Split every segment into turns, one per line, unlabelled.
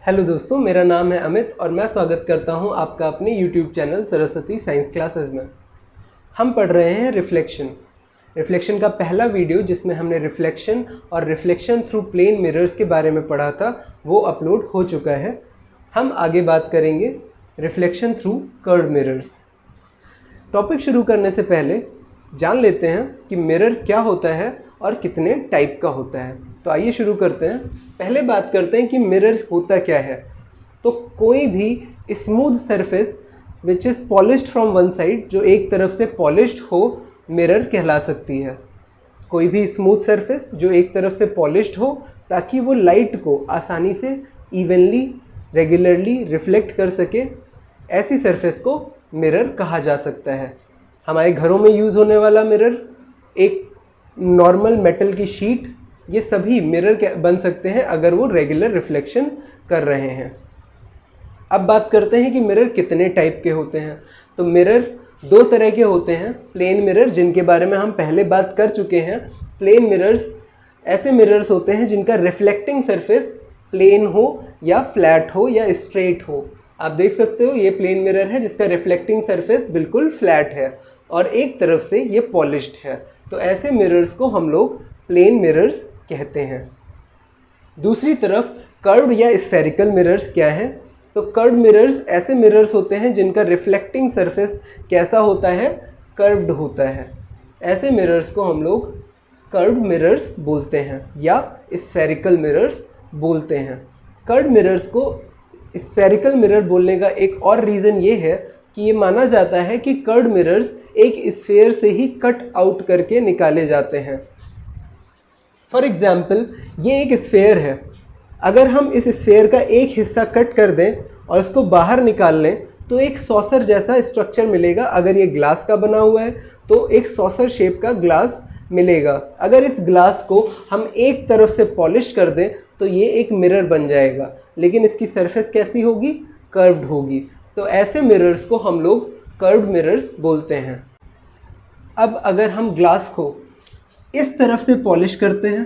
Hello दोस्तों, मेरा नाम है अमित और मैं स्वागत करता हूं आपका अपने YouTube channel Saraswati science classes में। हम पढ़ रहे हैं रिफ्लेक्शन का पहला वीडियो जिसमें हमने रिफ्लेक्शन और रिफ्लेक्शन थ्रू प्लेन मिरर्स के बारे में पढ़ा था, वो अपलोड हो चुका है। हम आगे बात करेंगे reflection through curved mirrors. Topic शुरू करने से पहले जान लेते हैं कि मिरर क्या होता है और कितने टाइप का होता है। तो आइए शुरू करते हैं। पहले बात करते हैं कि मिरर होता क्या है। तो कोई भी smooth surface which is polished from one side, जो एक तरफ से पॉलिश्ड हो, मिरर कहला सकती है। कोई भी स्मूथ सरफेस जो एक तरफ से पॉलिश्ड हो ताकि वो लाइट को आसानी से इवनली रेगुलरली रिफ्लेक्ट कर सके, ऐसी सरफेस को मिरर कहा जा सकता है। हमारे घरों में यूज़ होने वाला मिरर, एक नॉर्मल मेटल की शीट, ये सभी मिरर बन सकते हैं अगर वो रेगुलर रिफ्लेक्शन कर रहे हैं। अब बात करते हैं कि मिरर कितने टाइप के होते हैं। तो मिरर दो तरह के होते हैं। प्लेन मिरर, जिनके बारे में हम पहले बात कर चुके हैं। प्लेन मिरर्स ऐसे मिरर्स होते हैं जिनका रिफ्लेक्टिंग सरफेस प्लेन हो या फ्लैट हो या स्ट्रेट हो। आप देख सकते हो ये प्लेन मिरर है जिसका रिफ्लेक्टिंग सरफेस बिल्कुल फ्लैट है और एक तरफ से ये पॉलिश्ड है। तो ऐसे मिरर्स को हम लोग प्लेन मिरर्स कहते हैं। दूसरी तरफ कर्व्ड या स्फेरिकल मिरर्स क्या है। तो कर्व्ड मिरर्स ऐसे मिरर्स होते हैं जिनका रिफ्लेक्टिंग सरफेस कैसा होता है, कर्व्ड होता है। ऐसे मिरर्स को हम लोग कर्व्ड मिरर्स बोलते हैं या स्फेरिकल मिरर्स बोलते हैं। कर्व्ड मिरर्स को स्फेरिकल मिरर बोलने का एक और रीज़न ये है कि ये माना जाता है कि कर्व्ड मिरर्स एक स्फेयर से ही कट आउट करके निकाले जाते हैं। फॉर एग्ज़ाम्पल, ये एक स्फेयर है। अगर हम इस स्फेयर का एक हिस्सा कट कर दें और इसको बाहर निकाल लें तो एक सॉसर जैसा स्ट्रक्चर मिलेगा। अगर ये ग्लास का बना हुआ है तो एक सॉसर शेप का ग्लास मिलेगा। अगर इस ग्लास को हम एक तरफ से पॉलिश कर दें तो ये एक मिरर बन जाएगा, लेकिन इसकी सरफेस कैसी होगी, कर्व्ड होगी। तो ऐसे मिरर्स को हम लोग कर्व्ड मिरर्स बोलते हैं। अब अगर हम ग्लास को इस तरफ से पॉलिश करते हैं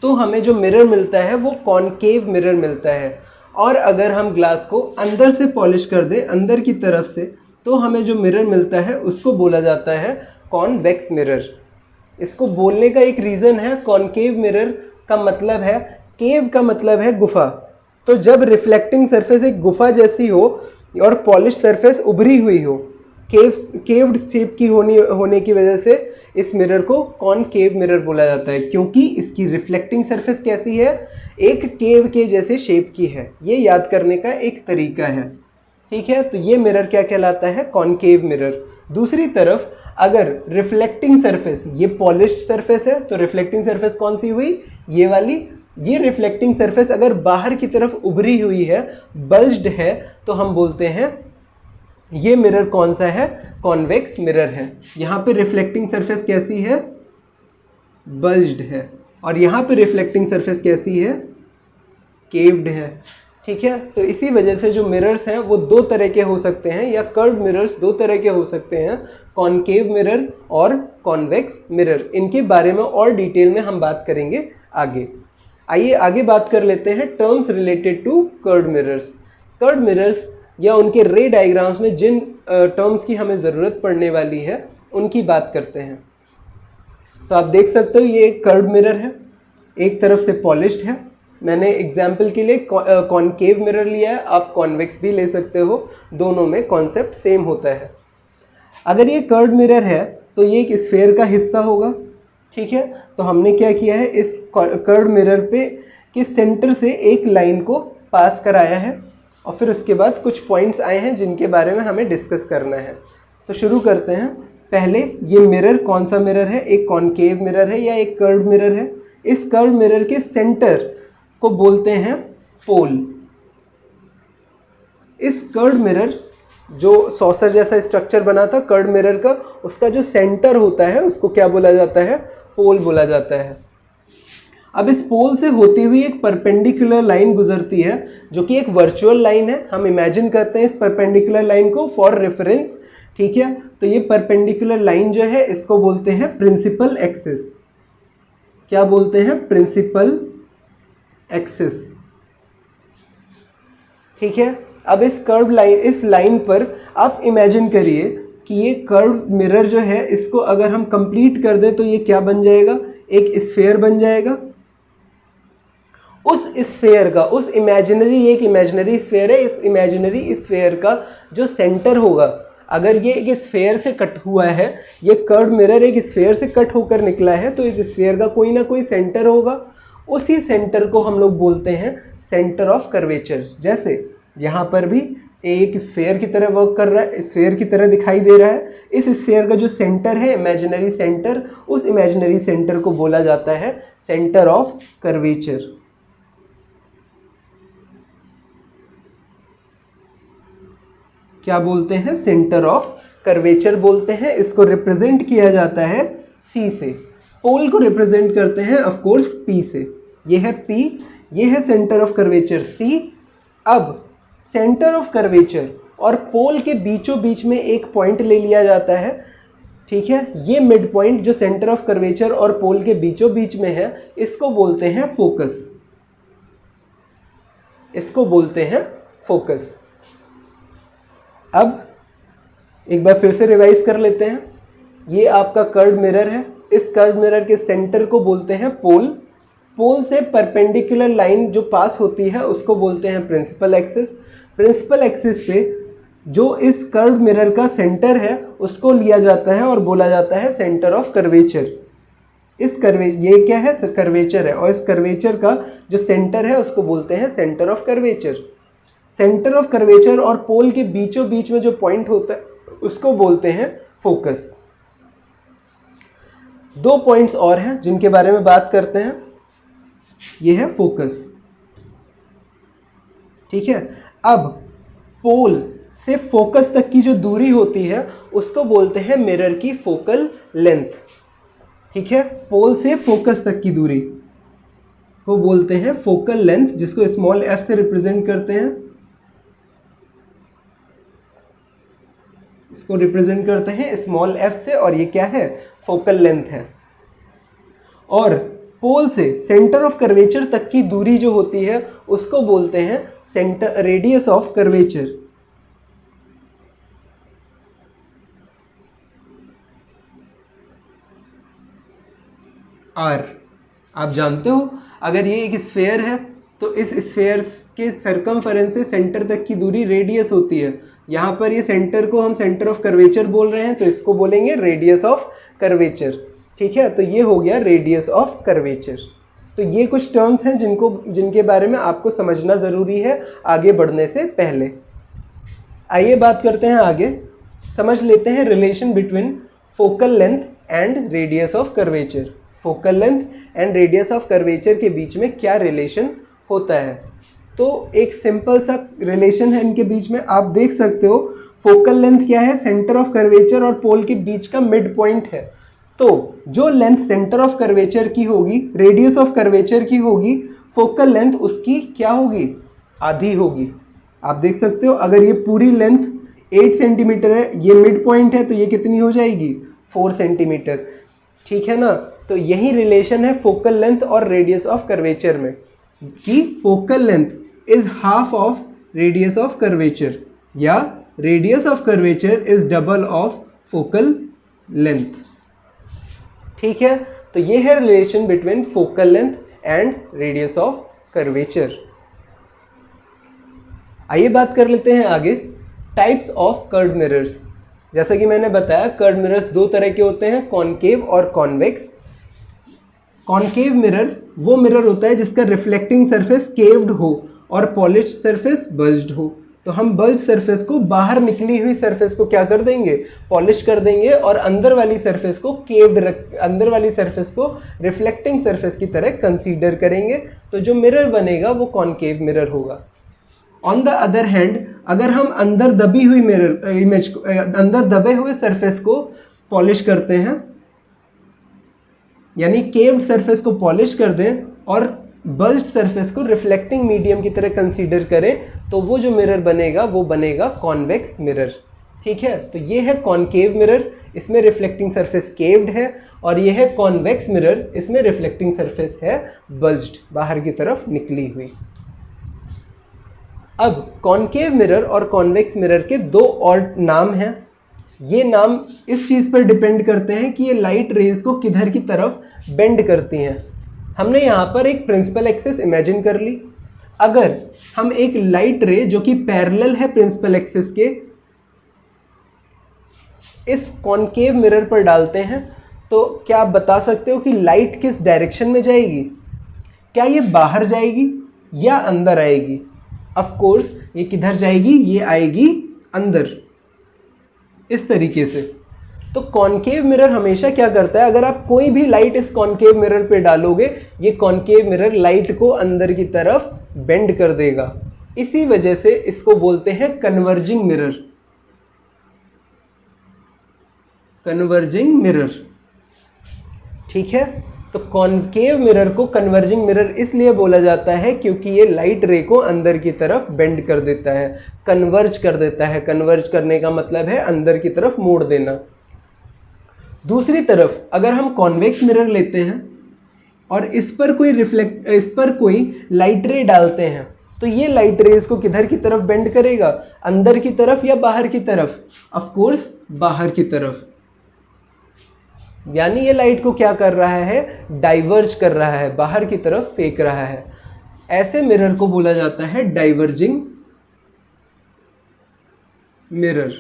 तो हमें जो मिरर मिलता है वो कॉनकेव मिरर मिलता है। और अगर हम ग्लास को अंदर से पॉलिश कर दें, अंदर की तरफ से, तो हमें जो मिरर मिलता है उसको बोला जाता है कॉन्वेक्स मिरर। इसको बोलने का एक रीज़न है, कॉनकेव मिरर का मतलब है, केव का मतलब है गुफा। तो जब रिफ्लेक्टिंग सरफेस एक गुफा जैसी हो और पॉलिश सरफेस उभरी हुई हो, केव्ड शेप की होने की वजह से इस मिरर को कॉनकेव मिरर बोला जाता है, क्योंकि इसकी रिफ्लेक्टिंग सरफेस कैसी है, एक केव के जैसे शेप की है। ये याद करने का एक तरीका है, ठीक है। तो ये मिरर क्या कहलाता है, कॉनकेव मिरर। दूसरी तरफ अगर रिफ्लेक्टिंग सरफेस, ये पॉलिश्ड सरफेस है तो रिफ्लेक्टिंग सरफेस कौन सी हुई, ये वाली। ये रिफ्लेक्टिंग सरफेस अगर बाहर की तरफ उभरी हुई है, बल्ज्ड है, तो हम बोलते हैं ये मिरर कौन सा है, कॉन्वेक्स मिरर है। यहाँ पे रिफ्लेक्टिंग सरफेस कैसी है, बल्ज्ड है, और यहाँ पे रिफ्लेक्टिंग सरफेस कैसी है, केव्ड है, ठीक है। तो इसी वजह से जो मिरर्स हैं वो दो तरह के हो सकते हैं, या कर्व्ड मिरर्स दो तरह के हो सकते हैं, कॉनकेव मिरर और कॉन्वेक्स मिरर। इनके बारे में और डिटेल में हम बात करेंगे आगे। आइए आगे बात कर लेते हैं terms related to curved mirrors. Curved mirrors या उनके रे डायग्राम्स में जिन टर्म्स की हमें ज़रूरत पड़ने वाली है उनकी बात करते हैं। तो आप देख सकते हो ये एक कर्व्ड मिरर है, एक तरफ से पॉलिश्ड है। मैंने एग्जाम्पल के लिए कॉनकेव मिरर लिया है, आप कॉन्वेक्स भी ले सकते हो, दोनों में कॉन्सेप्ट सेम होता है। अगर ये कर्व्ड मिरर है तो ये एक स्फेयर का हिस्सा होगा, ठीक है। तो हमने क्या किया है, इस कर्व्ड मिरर पे के सेंटर से एक लाइन को पास कराया है और फिर उसके बाद कुछ पॉइंट्स आए हैं जिनके बारे में हमें डिस्कस करना है। तो शुरू करते हैं। पहले ये मिरर कौन सा मिरर है, एक कॉनकेव मिरर है या एक कर्व्ड मिरर है। इस कर्व्ड मिरर के सेंटर को बोलते हैं पोल। इस कर्व्ड मिरर, जो सॉसर जैसा स्ट्रक्चर बना था कर्व्ड मिरर का, उसका जो सेंटर होता है उसको क्या बोला जाता है, पोल बोला जाता है। अब इस पोल से होती हुई एक परपेंडिकुलर लाइन गुजरती है जो कि एक वर्चुअल लाइन है। हम इमेजिन करते हैं इस परपेंडिकुलर लाइन को फॉर रेफरेंस, ठीक है। तो ये परपेंडिकुलर लाइन जो है इसको बोलते हैं प्रिंसिपल एक्सिस। क्या बोलते हैं, प्रिंसिपल एक्सिस। ठीक है, अब इस लाइन पर आप इमेजिन करिए कि ये कर्व मिरर जो है, इसको अगर हम कंप्लीट कर दें तो ये क्या बन जाएगा, एक स्फेयर बन जाएगा। उस स्फेयर का, उस इमेजिनरी, एक इमेजिनरी स्फेयर है, इस इमेजिनरी स्फेयर का जो सेंटर होगा, अगर ये एक स्फेयर से कट हुआ है, ये कर्व मिरर एक स्फेयर से कट होकर निकला है, तो इस स्फेयर का कोई ना कोई सेंटर होगा। उसी सेंटर को हम लोग बोलते हैं सेंटर ऑफ कर्वेचर। जैसे यहाँ पर भी एक स्फेयर की तरह वर्क कर रहा है, स्फेयर की तरह दिखाई दे रहा है। इस स्फेयर का जो सेंटर है, इमेजिनरी सेंटर, उस इमेजिनरी सेंटर को बोला जाता है सेंटर ऑफ कर्वेचर। क्या बोलते हैं, सेंटर ऑफ कर्वेचर बोलते हैं। इसको रिप्रेजेंट किया जाता है सी से। पोल को रिप्रेजेंट करते हैं ऑफ कोर्स पी से। ये है पी, ये है सेंटर ऑफ कर्वेचर सी। अब सेंटर ऑफ कर्वेचर और पोल के बीचों बीच में एक पॉइंट ले लिया जाता है। ठीक है, ये मिड पॉइंट जो सेंटर ऑफ कर्वेचर और पोल के बीचों बीच में है, इसको बोलते हैं फोकस। इसको बोलते हैं फोकस। अब एक बार फिर से रिवाइज कर लेते हैं। ये आपका कर्व मिरर है, इस कर्व मिरर के सेंटर को बोलते हैं पोल। पोल से परपेंडिकुलर लाइन जो पास होती है उसको बोलते हैं प्रिंसिपल एक्सिस। प्रिंसिपल एक्सिस पे जो इस कर्व मिरर का सेंटर है उसको लिया जाता है और बोला जाता है सेंटर ऑफ कर्वेचर। ये क्या है, कर्वेचर है, और इस कर्वेचर का जो सेंटर है उसको बोलते हैं centre of curvature. Centre of curvature और पोल के बीचों बीच में जो पॉइंट होता है उसको बोलते हैं फोकस। दो पॉइंट्स और हैं जिनके बारे में बात करते हैं। ये है फोकस। ठीक है, अब पोल से फोकस तक की जो दूरी होती है उसको बोलते हैं मिरर की फोकल लेंथ। ठीक है, पोल से फोकस तक की दूरी को बोलते हैं फोकल लेंथ, जिसको स्मॉल एफ से रिप्रेजेंट करते हैं। इसको रिप्रेजेंट करते हैं स्मॉल एफ से, और ये क्या है, फोकल लेंथ है। और पोल से सेंटर ऑफ कर्वेचर तक की दूरी जो होती है उसको बोलते हैं रेडियस ऑफ कर्वेचर। आर। आप जानते हो, अगर ये एक स्फेयर है तो इस स्फेयर के सरकमफेरेंस से सेंटर तक की दूरी रेडियस होती है। यहाँ पर ये सेंटर को हम सेंटर ऑफ कर्वेचर बोल रहे हैं, तो इसको बोलेंगे रेडियस ऑफ कर्वेचर। ठीक है, तो ये हो गया रेडियस ऑफ कर्वेचर। तो ये कुछ टर्म्स हैं जिनके बारे में आपको समझना ज़रूरी है आगे बढ़ने से पहले। आइए बात करते हैं आगे, समझ लेते हैं relation between focal length and radius of curvature. Focal length and radius of curvature के बीच में क्या रिलेशन होता है। तो एक सिंपल सा रिलेशन है इनके बीच में, आप देख सकते हो। फोकल लेंथ क्या है, सेंटर ऑफ कर्वेचर और पोल के बीच का मिड पॉइंट है। तो जो लेंथ सेंटर ऑफ कर्वेचर की होगी, रेडियस ऑफ कर्वेचर की होगी, फोकल लेंथ उसकी क्या होगी, आधी होगी। आप देख सकते हो, अगर ये पूरी लेंथ 8 सेंटीमीटर है, ये मिड पॉइंट है, तो ये कितनी हो जाएगी, 4 सेंटीमीटर। ठीक है ना, तो यही रिलेशन है फोकल लेंथ और रेडियस ऑफ कर्वेचर में, कि focal length is half of radius of curvature, या radius of curvature is double of focal length. ठीक है, तो ये है relation between focal length and radius of curvature. आइए बात कर लेते हैं आगे टाइप्स ऑफ कर्व्ड मिरर्स। जैसा कि मैंने बताया, कर्व्ड मिरर्स दो तरह के होते हैं, कॉनकेव और कॉन्वेक्स। कॉनकेव मिरर वो मिरर होता है जिसका रिफ्लेक्टिंग सरफेस केव्ड हो और पॉलिश्ड सरफेस बज्ड हो। तो हम बज्ड सरफेस को, बाहर निकली हुई सरफेस को क्या कर देंगे, पॉलिश कर देंगे, और अंदर वाली सरफेस को अंदर वाली सरफेस को रिफ्लेक्टिंग सरफेस की तरह कंसीडर करेंगे। तो जो मिरर बनेगा वो कॉनकेव मिरर होगा। ऑन द अदर हैंड, अगर हम अंदर दबी हुई अंदर दबे हुए सरफेस को पॉलिश करते हैं, यानी केव्ड सरफेस को पॉलिश कर दें और बज्ड सरफेस को रिफ्लेक्टिंग मीडियम की तरह कंसीडर करें, तो वो जो मिरर बनेगा वो बनेगा कॉन्वेक्स मिरर। ठीक है, तो ये है कॉनकेव मिरर, इसमें रिफ्लेक्टिंग सरफेस केव्ड है, और ये है कॉन्वेक्स मिरर, इसमें रिफ्लेक्टिंग सरफेस है बल्ज्ड, बाहर की तरफ निकली हुई। अब कॉनकेव मिरर और कॉन्वेक्स मिरर के दो और नाम हैं। ये नाम इस चीज़ पर डिपेंड करते हैं कि ये लाइट रेज को किधर की तरफ बेंड करती हैं। हमने यहाँ पर एक प्रिंसिपल एक्सिस इमेजिन कर ली। अगर हम एक लाइट रे जो कि पैरेलल है प्रिंसिपल एक्सिस के, इस कॉनकेव मिरर पर डालते हैं, तो क्या आप बता सकते हो कि लाइट किस डायरेक्शन में जाएगी? क्या ये बाहर जाएगी या अंदर आएगी? ऑफ कोर्स ये किधर जाएगी? ये आएगी अंदर, इस तरीके से। तो कॉनकेव मिरर हमेशा क्या करता है, अगर आप कोई भी लाइट इस कॉनकेव मिरर पे डालोगे, ये कॉनकेव मिरर लाइट को अंदर की तरफ बेंड कर देगा। इसी वजह से इसको बोलते हैं कन्वर्जिंग मिरर, कन्वर्जिंग मिरर। ठीक है, तो कॉनकेव मिरर को कन्वर्जिंग मिरर इसलिए बोला जाता है क्योंकि ये लाइट रे को अंदर की तरफ बेंड कर देता है, कन्वर्ज कर देता है। कन्वर्ज करने का मतलब है अंदर की तरफ मोड़ देना। दूसरी तरफ अगर हम कॉन्वेक्स मिरर लेते हैं और इस पर कोई लाइट रे डालते हैं, तो ये लाइट रेज को किधर की तरफ बेंड करेगा? अंदर की तरफ या बाहर की तरफ? ऑफ कोर्स बाहर की तरफ। यानी ये लाइट को क्या कर रहा है? डाइवर्ज कर रहा है, बाहर की तरफ फेंक रहा है। ऐसे मिरर को बोला जाता है डाइवर्जिंग मिरर।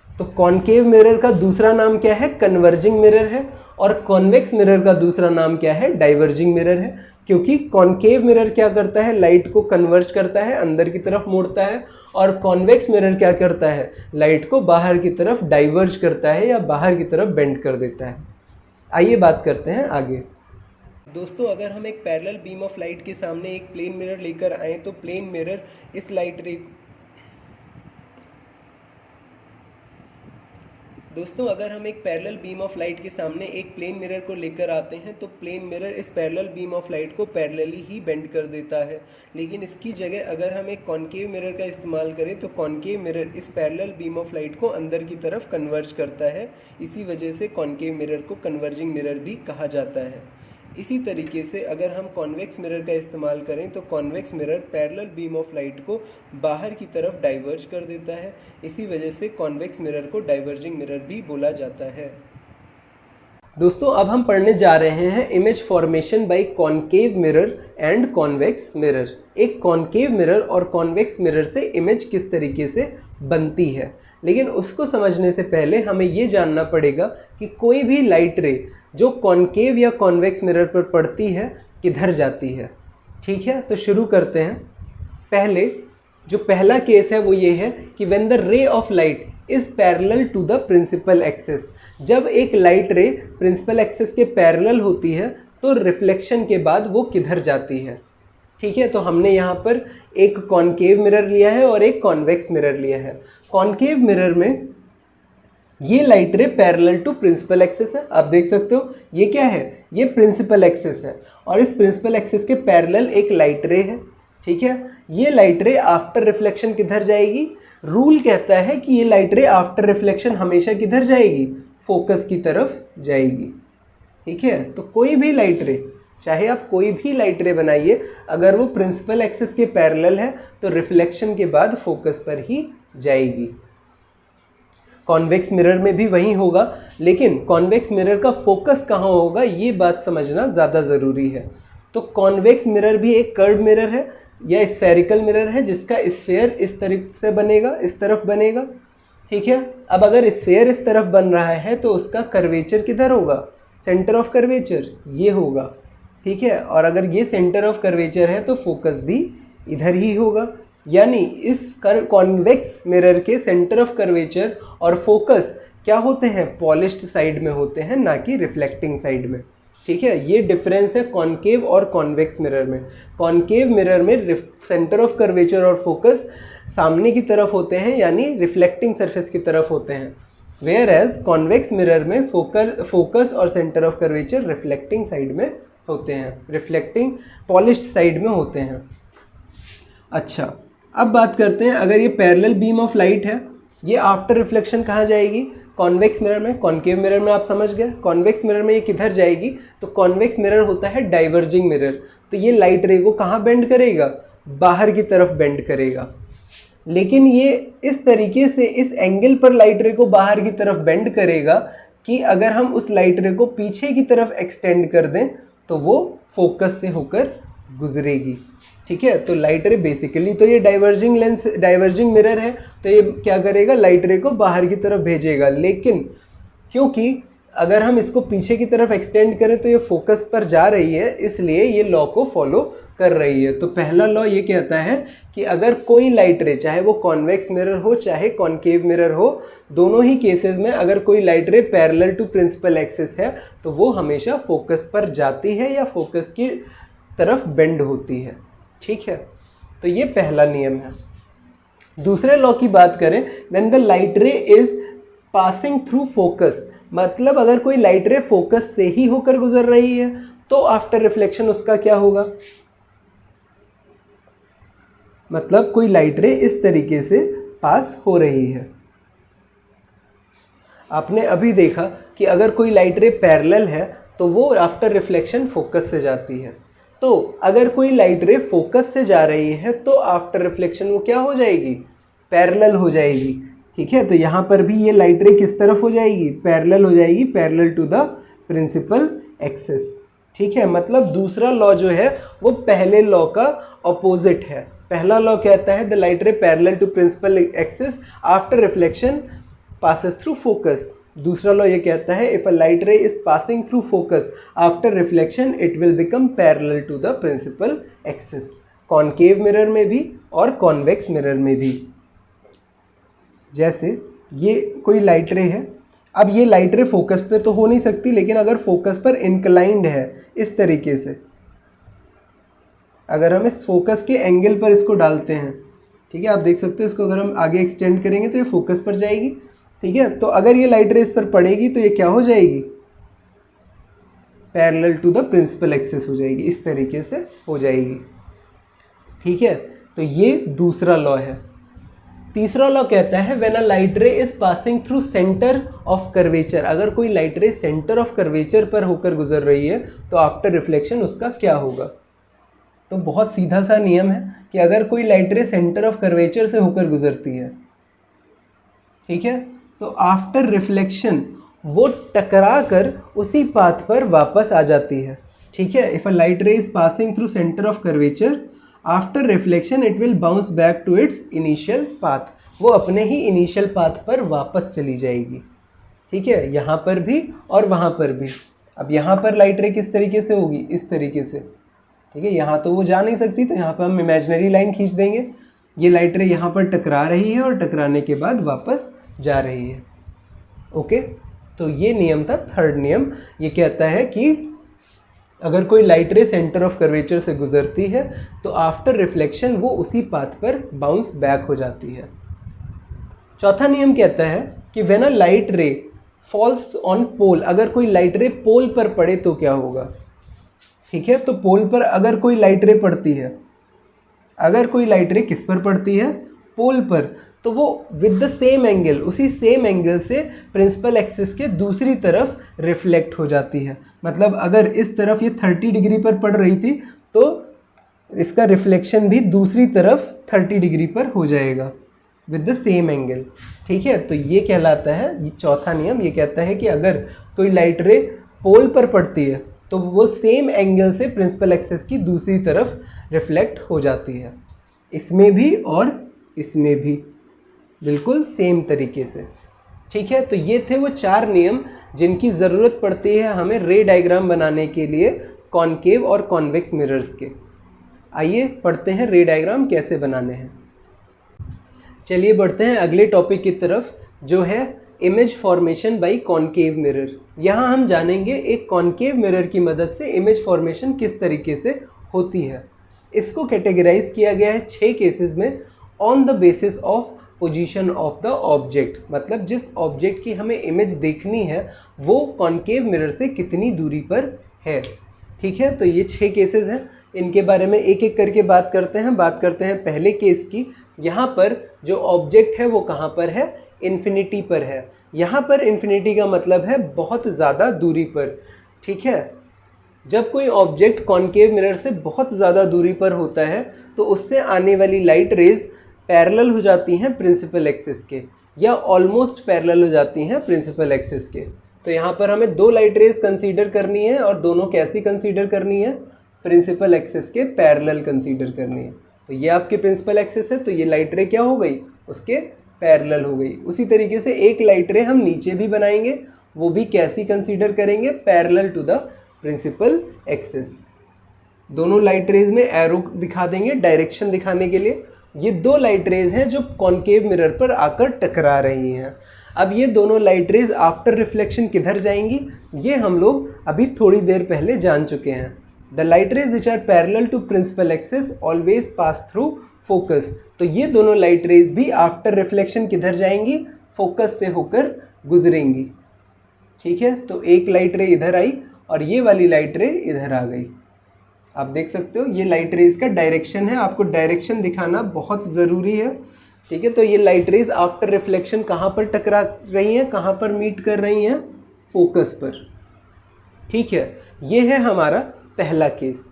तो कॉनकेव मिरर का दूसरा नाम क्या है? कन्वर्जिंग मिरर है, और कॉन्वेक्स मिरर का दूसरा नाम क्या है? डाइवर्जिंग मिरर है। क्योंकि कॉनकेव मिरर क्या करता है? लाइट को कन्वर्ज करता है, अंदर की तरफ मोड़ता है, और कॉन्वेक्स मिरर क्या करता है? लाइट को बाहर की तरफ डाइवर्ज करता है या बाहर की तरफ बेंड कर देता है। आइए बात करते हैं आगे। दोस्तों, अगर हम एक पैरेलल बीम ऑफ लाइट के सामने एक प्लेन मिरर लेकर आए, तो प्लेन मिरर इस लाइट रे दोस्तों अगर हम एक पैरेलल बीम ऑफ लाइट के सामने एक प्लेन मिरर को लेकर आते हैं, तो प्लेन मिरर इस पैरेलल बीम ऑफ लाइट को पैरेलली ही बेंड कर देता है। लेकिन इसकी जगह अगर हम एक कॉनकेव मिरर का इस्तेमाल करें, तो कॉनकेव मिरर इस पैरेलल बीम ऑफ लाइट को अंदर की तरफ कन्वर्ज करता है। इसी वजह से कॉनकेव मिरर को कन्वर्जिंग मिरर भी कहा जाता है। इसी तरीके से अगर हम कॉन्वेक्स मिरर का इस्तेमाल करें, तो convex mirror parallel beam of light को बाहर की तरफ डाइवर्ज कर देता है। इसी वजह से कॉन्वेक्स मिरर को डाइवर्जिंग मिरर भी बोला जाता है। दोस्तों, अब हम पढ़ने जा रहे हैं image formation by concave mirror and convex mirror. एक कॉनकेव मिरर और कॉन्वेक्स मिरर से इमेज किस तरीके से बनती है। लेकिन उसको समझने से पहले हमें ये जानना पड़ेगा कि कोई भी लाइट रे जो कॉनकेव या कॉन्वेक्स मिरर पर पड़ती है, किधर जाती है। ठीक है, तो शुरू करते हैं। जो पहला केस है वो ये है कि when the ray of light is parallel to the principal axis. जब एक लाइट रे प्रिंसिपल एक्सिस के पैरेलल होती है, तो रिफ्लेक्शन के बाद वो किधर जाती है। ठीक है, तो हमने यहाँ पर एक कॉनकेव मिरर लिया है और एक कॉन्वेक्स मिरर लिया है। कॉनकेव मिरर में ये light ray parallel to principal axis है। आप देख सकते हो ये क्या है? ये प्रिंसिपल एक्सिस है, और इस प्रिंसिपल एक्सिस के पैरेलल एक लाइट रे है। ठीक है, ये लाइट रे आफ्टर रिफ्लेक्शन किधर जाएगी? रूल कहता है कि ये लाइट रे आफ्टर रिफ्लेक्शन हमेशा किधर जाएगी? फोकस की तरफ जाएगी। ठीक है, तो कोई भी लाइट रे, चाहे आप कोई भी लाइट रे बनाइए, अगर वो प्रिंसिपल एक्सिस के पैरेलल है, तो रिफ्लेक्शन के बाद फोकस पर ही जाएगी। कॉन्वेक्स मिरर में भी वही होगा, लेकिन कॉन्वेक्स मिरर का फोकस कहाँ होगा, ये बात समझना ज़्यादा ज़रूरी है। तो कॉन्वेक्स मिरर भी एक कर्व मिरर है या स्फेरिकल मिरर है, जिसका स्फेयर इस तरफ से बनेगा, इस तरफ बनेगा। ठीक है, अब अगर स्फेयर इस तरफ बन रहा है, तो उसका कर्वेचर किधर होगा? सेंटर ऑफ कर्वेचर ये होगा। ठीक है, और अगर ये सेंटर ऑफ कर्वेचर है, तो फोकस भी इधर ही होगा। यानी इस कॉन्वेक्स मिरर के सेंटर ऑफ कर्वेचर और फोकस क्या होते हैं? पॉलिश्ड साइड में होते हैं, ना कि रिफ्लेक्टिंग साइड में। ठीक है, ये डिफरेंस है कॉनकेव और कॉन्वेक्स मिरर में। कॉनकेव मिरर में सेंटर ऑफ कर्वेचर और फोकस सामने की तरफ होते हैं, यानी रिफ्लेक्टिंग सरफेस की तरफ होते हैं। वेयर एज कॉन्वेक्स मिरर में फोकस और centre of curvature reflecting side में होते हैं, रिफ्लेक्टिंग पॉलिश्ड साइड में होते हैं। अच्छा, अब बात करते हैं, अगर ये पैरेलल बीम ऑफ लाइट है, ये आफ्टर रिफ्लेक्शन कहाँ जाएगी? कॉन्वेक्स मिरर में। कॉनकेव मिरर में आप समझ गए। कॉन्वेक्स मिरर में ये किधर जाएगी? तो कॉन्वेक्स मिरर होता है डाइवर्जिंग मिरर, तो ये लाइट रे को कहाँ बेंड करेगा? बाहर की तरफ बेंड करेगा। लेकिन ये इस तरीके से इस एंगल पर लाइट रे को बाहर की तरफ बेंड करेगा कि अगर हम उस लाइट रे को पीछे की तरफ एक्सटेंड कर दें तो वो फोकस से होकर गुजरेगी। ठीक है, तो लाइट रे बेसिकली तो ये डाइवर्जिंग मिरर है, तो ये क्या करेगा? लाइट रे को बाहर की तरफ भेजेगा। लेकिन क्योंकि अगर हम इसको पीछे की तरफ एक्सटेंड करें तो ये फोकस पर जा रही है, इसलिए ये लॉ को फॉलो कर रही है। तो पहला लॉ ये कहता है कि अगर कोई लाइट रे, चाहे वो कॉन्वेक्स मिरर हो चाहे कॉनकेव मिरर हो, दोनों ही केसेस में अगर कोई light ray parallel to principal axis है तो वो हमेशा फोकस पर जाती है या फोकस की तरफ बेंड होती है। ठीक है, तो ये पहला नियम है। दूसरे लॉ की बात करें, when the light ray is passing through focus, मतलब अगर कोई लाइट रे फोकस से ही होकर गुजर रही है तो आफ्टर रिफ्लेक्शन उसका क्या होगा? मतलब कोई लाइट रे इस तरीके से पास हो रही है। आपने अभी देखा कि अगर कोई लाइट रे पैरेलल है तो वो आफ्टर रिफ्लेक्शन फोकस से जाती है। तो अगर कोई लाइट रे फोकस से जा रही है तो आफ्टर रिफ्लेक्शन वो क्या हो जाएगी? पैरेलल हो जाएगी। ठीक है, तो यहाँ पर भी ये लाइट रे किस तरफ हो जाएगी? पैरेलल हो जाएगी, parallel to the principal axis. ठीक है, मतलब दूसरा लॉ जो है वो पहले लॉ का अपोजिट है। पहला लॉ कहता है the light ray parallel to principal axis after reflection passes through focus। दूसरा लॉ ये कहता है if a light ray is passing through focus after reflection it will become parallel to the principal axis। Concave mirror में भी और convex mirror में भी। जैसे ये कोई लाइट रे है, अब ये लाइट रे फोकस पे तो हो नहीं सकती, लेकिन अगर फोकस पर इंक्लाइंड है इस तरीके से, अगर हम इस फोकस के एंगल पर इसको डालते हैं, ठीक है, आप देख सकते हो इसको अगर हम आगे एक्सटेंड करेंगे तो ये फोकस पर जाएगी। ठीक है, तो अगर ये लाइट रे इस पर पड़ेगी तो ये क्या हो जाएगी? Parallel to the principal axis हो जाएगी, इस तरीके से हो जाएगी। ठीक है, तो ये दूसरा लॉ है। तीसरा लॉ कहता है when a light ray is passing through centre of curvature, अगर कोई लाइट रे सेंटर ऑफ कर्वेचर पर होकर गुजर रही है तो आफ्टर रिफ्लेक्शन उसका क्या होगा? तो बहुत सीधा सा नियम है कि अगर कोई लाइट रे सेंटर ऑफ कर्वेचर से होकर गुजरती है, ठीक है, तो आफ्टर रिफ्लेक्शन वो टकरा कर उसी पाथ पर वापस आ जाती है। ठीक है, if a light ray is passing through centre of curvature after reflection it will bounce back to its initial path, वो अपने ही इनिशियल पाथ पर वापस चली जाएगी। ठीक है, यहाँ पर भी और वहाँ पर भी। अब यहाँ पर लाइट रे किस तरीके से होगी? इस तरीके से। ठीक है, यहाँ तो वो जा नहीं सकती, तो यहाँ पर हम इमेजिनरी लाइन खींच देंगे। ये लाइट रे यहाँ पर टकरा रही है और टकराने के बाद वापस जा रही है। ओके, तो ये नियम था थर्ड नियम। ये कहता है कि अगर कोई लाइट रे सेंटर ऑफ कर्वेचर से गुजरती है तो आफ्टर रिफ्लेक्शन वो उसी पाथ पर बाउंस बैक हो जाती है। चौथा नियम कहता है कि when a light ray falls on pole, अगर कोई लाइट रे पोल पर पड़े तो क्या होगा? ठीक है, तो पोल पर अगर कोई लाइट रे पड़ती है, अगर कोई लाइट रे किस पर पड़ती है? पोल पर, तो वो विद द सेम एंगल, उसी सेम एंगल से प्रिंसिपल एक्सिस के दूसरी तरफ रिफ्लेक्ट हो जाती है। मतलब अगर इस तरफ ये 30 डिग्री पर पड़ रही थी तो इसका रिफ्लेक्शन भी दूसरी तरफ 30 डिग्री पर हो जाएगा विद द सेम एंगल। ठीक है, तो ये कहलाता है, ये चौथा नियम ये कहता है कि अगर कोई लाइट रे पोल पर पड़ती है तो वो सेम एंगल से प्रिंसिपल एक्सिस की दूसरी तरफ रिफ्लेक्ट हो जाती है। इसमें भी और इसमें भी बिल्कुल सेम तरीके से। ठीक है, तो ये थे वो 4 नियम जिनकी ज़रूरत पड़ती है हमें रे डायग्राम बनाने के लिए कॉनकेव और कॉन्वेक्स मिरर्स के। आइए पढ़ते हैं रे डायग्राम कैसे बनाने हैं। चलिए बढ़ते हैं अगले टॉपिक की तरफ, जो है image formation by concave mirror. यहाँ हम जानेंगे एक कॉनकेव मिरर की मदद से इमेज फॉर्मेशन किस तरीके से होती है। इसको कैटेगराइज किया गया है 6 केसेस में on the basis of position of the object, मतलब जिस ऑब्जेक्ट की हमें इमेज देखनी है वो कॉनकेव मिरर से कितनी दूरी पर है। ठीक है, तो ये 6 केसेस हैं, इनके बारे में एक एक करके बात करते हैं। बात करते हैं पहले केस की। यहाँ पर जो ऑब्जेक्ट है वो कहाँ पर है? इन्फिनिटी पर है। यहाँ पर इन्फिनिटी का मतलब है बहुत ज़्यादा दूरी पर, ठीक है। जब कोई ऑब्जेक्ट कॉनकेव मिरर से बहुत ज़्यादा दूरी पर होता है तो उससे आने वाली लाइट रेज पैरेलल हो जाती हैं प्रिंसिपल एक्सिस के, या ऑलमोस्ट पैरेलल हो जाती हैं प्रिंसिपल एक्सिस के। तो यहाँ पर हमें दो लाइट रेज कंसीडर करनी है और दोनों कैसी कंसीडर करनी है, प्रिंसिपल एक्सिस के पैरेलल कंसीडर करनी है। तो ये आपके प्रिंसिपल एक्सिस है, तो ये लाइट रे क्या हो गई, उसके पैरेलल हो गई। उसी तरीके से एक लाइट रे हम नीचे भी बनाएंगे, वो भी कैसी कंसीडर करेंगे, parallel to the principal axis. दोनों लाइट रेज में एरो दिखा देंगे डायरेक्शन दिखाने के लिए। ये दो लाइट रेज हैं जो कॉनकेव मिरर पर आकर टकरा रही हैं। अब ये दोनों लाइट रेज आफ्टर रिफ्लेक्शन किधर जाएंगी, ये हम लोग अभी थोड़ी देर पहले जान चुके हैं। The light rays which are parallel to principal axis always pass through focus. तो ये दोनों लाइट रेज भी आफ्टर रिफ्लेक्शन किधर जाएंगी, फोकस से होकर गुजरेंगी, ठीक है। तो एक लाइट रे इधर आई और ये वाली लाइट रे इधर आ गई। आप देख सकते हो ये लाइट रेज का डायरेक्शन है, आपको डायरेक्शन दिखाना बहुत ज़रूरी है, ठीक है। तो ये लाइट रेज आफ्टर रिफ्लेक्शन कहाँ पर टकरा रही हैं, कहाँ पर मीट कर रही हैं, फोकस पर, ठीक है। ये है हमारा पहला केस।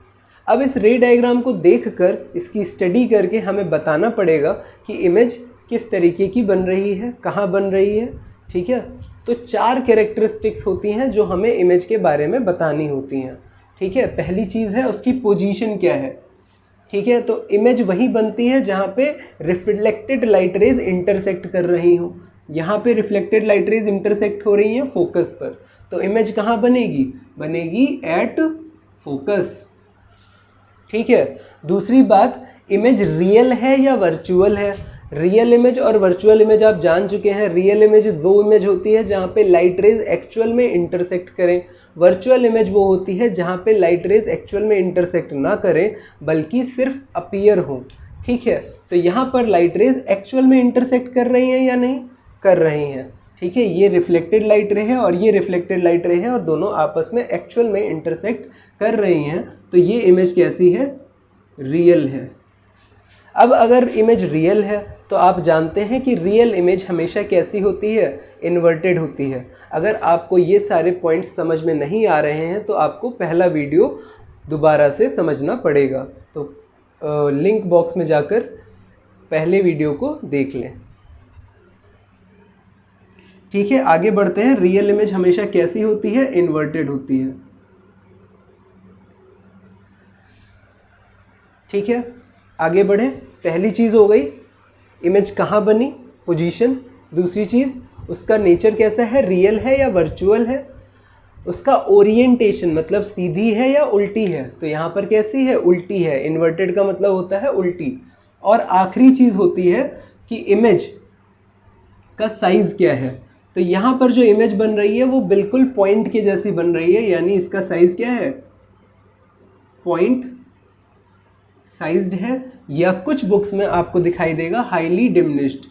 अब इस रे डायग्राम को देखकर इसकी स्टडी करके हमें बताना पड़ेगा कि इमेज किस तरीके की बन रही है, कहाँ बन रही है, ठीक है। तो 4 कैरेक्टरिस्टिक्स होती हैं जो हमें इमेज के बारे में बतानी होती हैं, ठीक है। पहली चीज़ है उसकी पोजीशन क्या है, ठीक है। तो इमेज वहीं बनती है जहाँ पे रिफ्लेक्टेड लाइट रेज इंटरसेक्ट कर रही हो। यहाँ पे रिफ्लेक्टेड लाइट रेज इंटरसेक्ट हो रही हैं फोकस पर, तो इमेज कहाँ बनेगी, बनेगी एट फोकस, ठीक है। दूसरी बात, इमेज रियल है या वर्चुअल है। रियल इमेज और वर्चुअल इमेज आप जान चुके हैं। रियल इमेज वो इमेज होती है जहाँ पे लाइट रेज एक्चुअल में इंटरसेक्ट करें, वर्चुअल इमेज वो होती है जहाँ पे लाइट रेज एक्चुअल में इंटरसेक्ट ना करें बल्कि सिर्फ अपीयर हो, ठीक है। तो यहाँ पर लाइट रेज एक्चुअल में इंटरसेक्ट कर रही हैं या नहीं कर रही हैं, ठीक है। ये रिफ्लेक्टेड लाइट रे है और ये रिफ्लेक्टेड लाइट रे है और दोनों आपस में एक्चुअल में इंटरसेक्ट कर रही हैं, तो ये इमेज कैसी है, रियल है। अब अगर इमेज रियल है तो आप जानते हैं कि रियल इमेज हमेशा कैसी होती है, इन्वर्टेड होती है। अगर आपको ये सारे पॉइंट्स समझ में नहीं आ रहे हैं तो आपको पहला वीडियो दोबारा से समझना पड़ेगा। तो लिंक बॉक्स में जाकर पहले वीडियो को देख लें, ठीक है। आगे बढ़ते हैं। रियल इमेज हमेशा कैसी होती है, इन्वर्टेड होती है, ठीक है। आगे बढ़ें। पहली चीज़ हो गई इमेज कहाँ बनी, पोजीशन। दूसरी चीज़ उसका नेचर कैसा है, रियल है या वर्चुअल है। उसका ओरिएंटेशन मतलब सीधी है या उल्टी है, तो यहाँ पर कैसी है, उल्टी है। इन्वर्टेड का मतलब होता है उल्टी। और आखिरी चीज़ होती है कि इमेज का साइज़ क्या है। तो यहाँ पर जो इमेज बन रही है वो बिल्कुल पॉइंट के जैसी बन रही है, यानी इसका साइज़ क्या है, पॉइंट साइज्ड है, या कुछ बुक्स में आपको दिखाई देगा हाईली डिमिनिश्ड,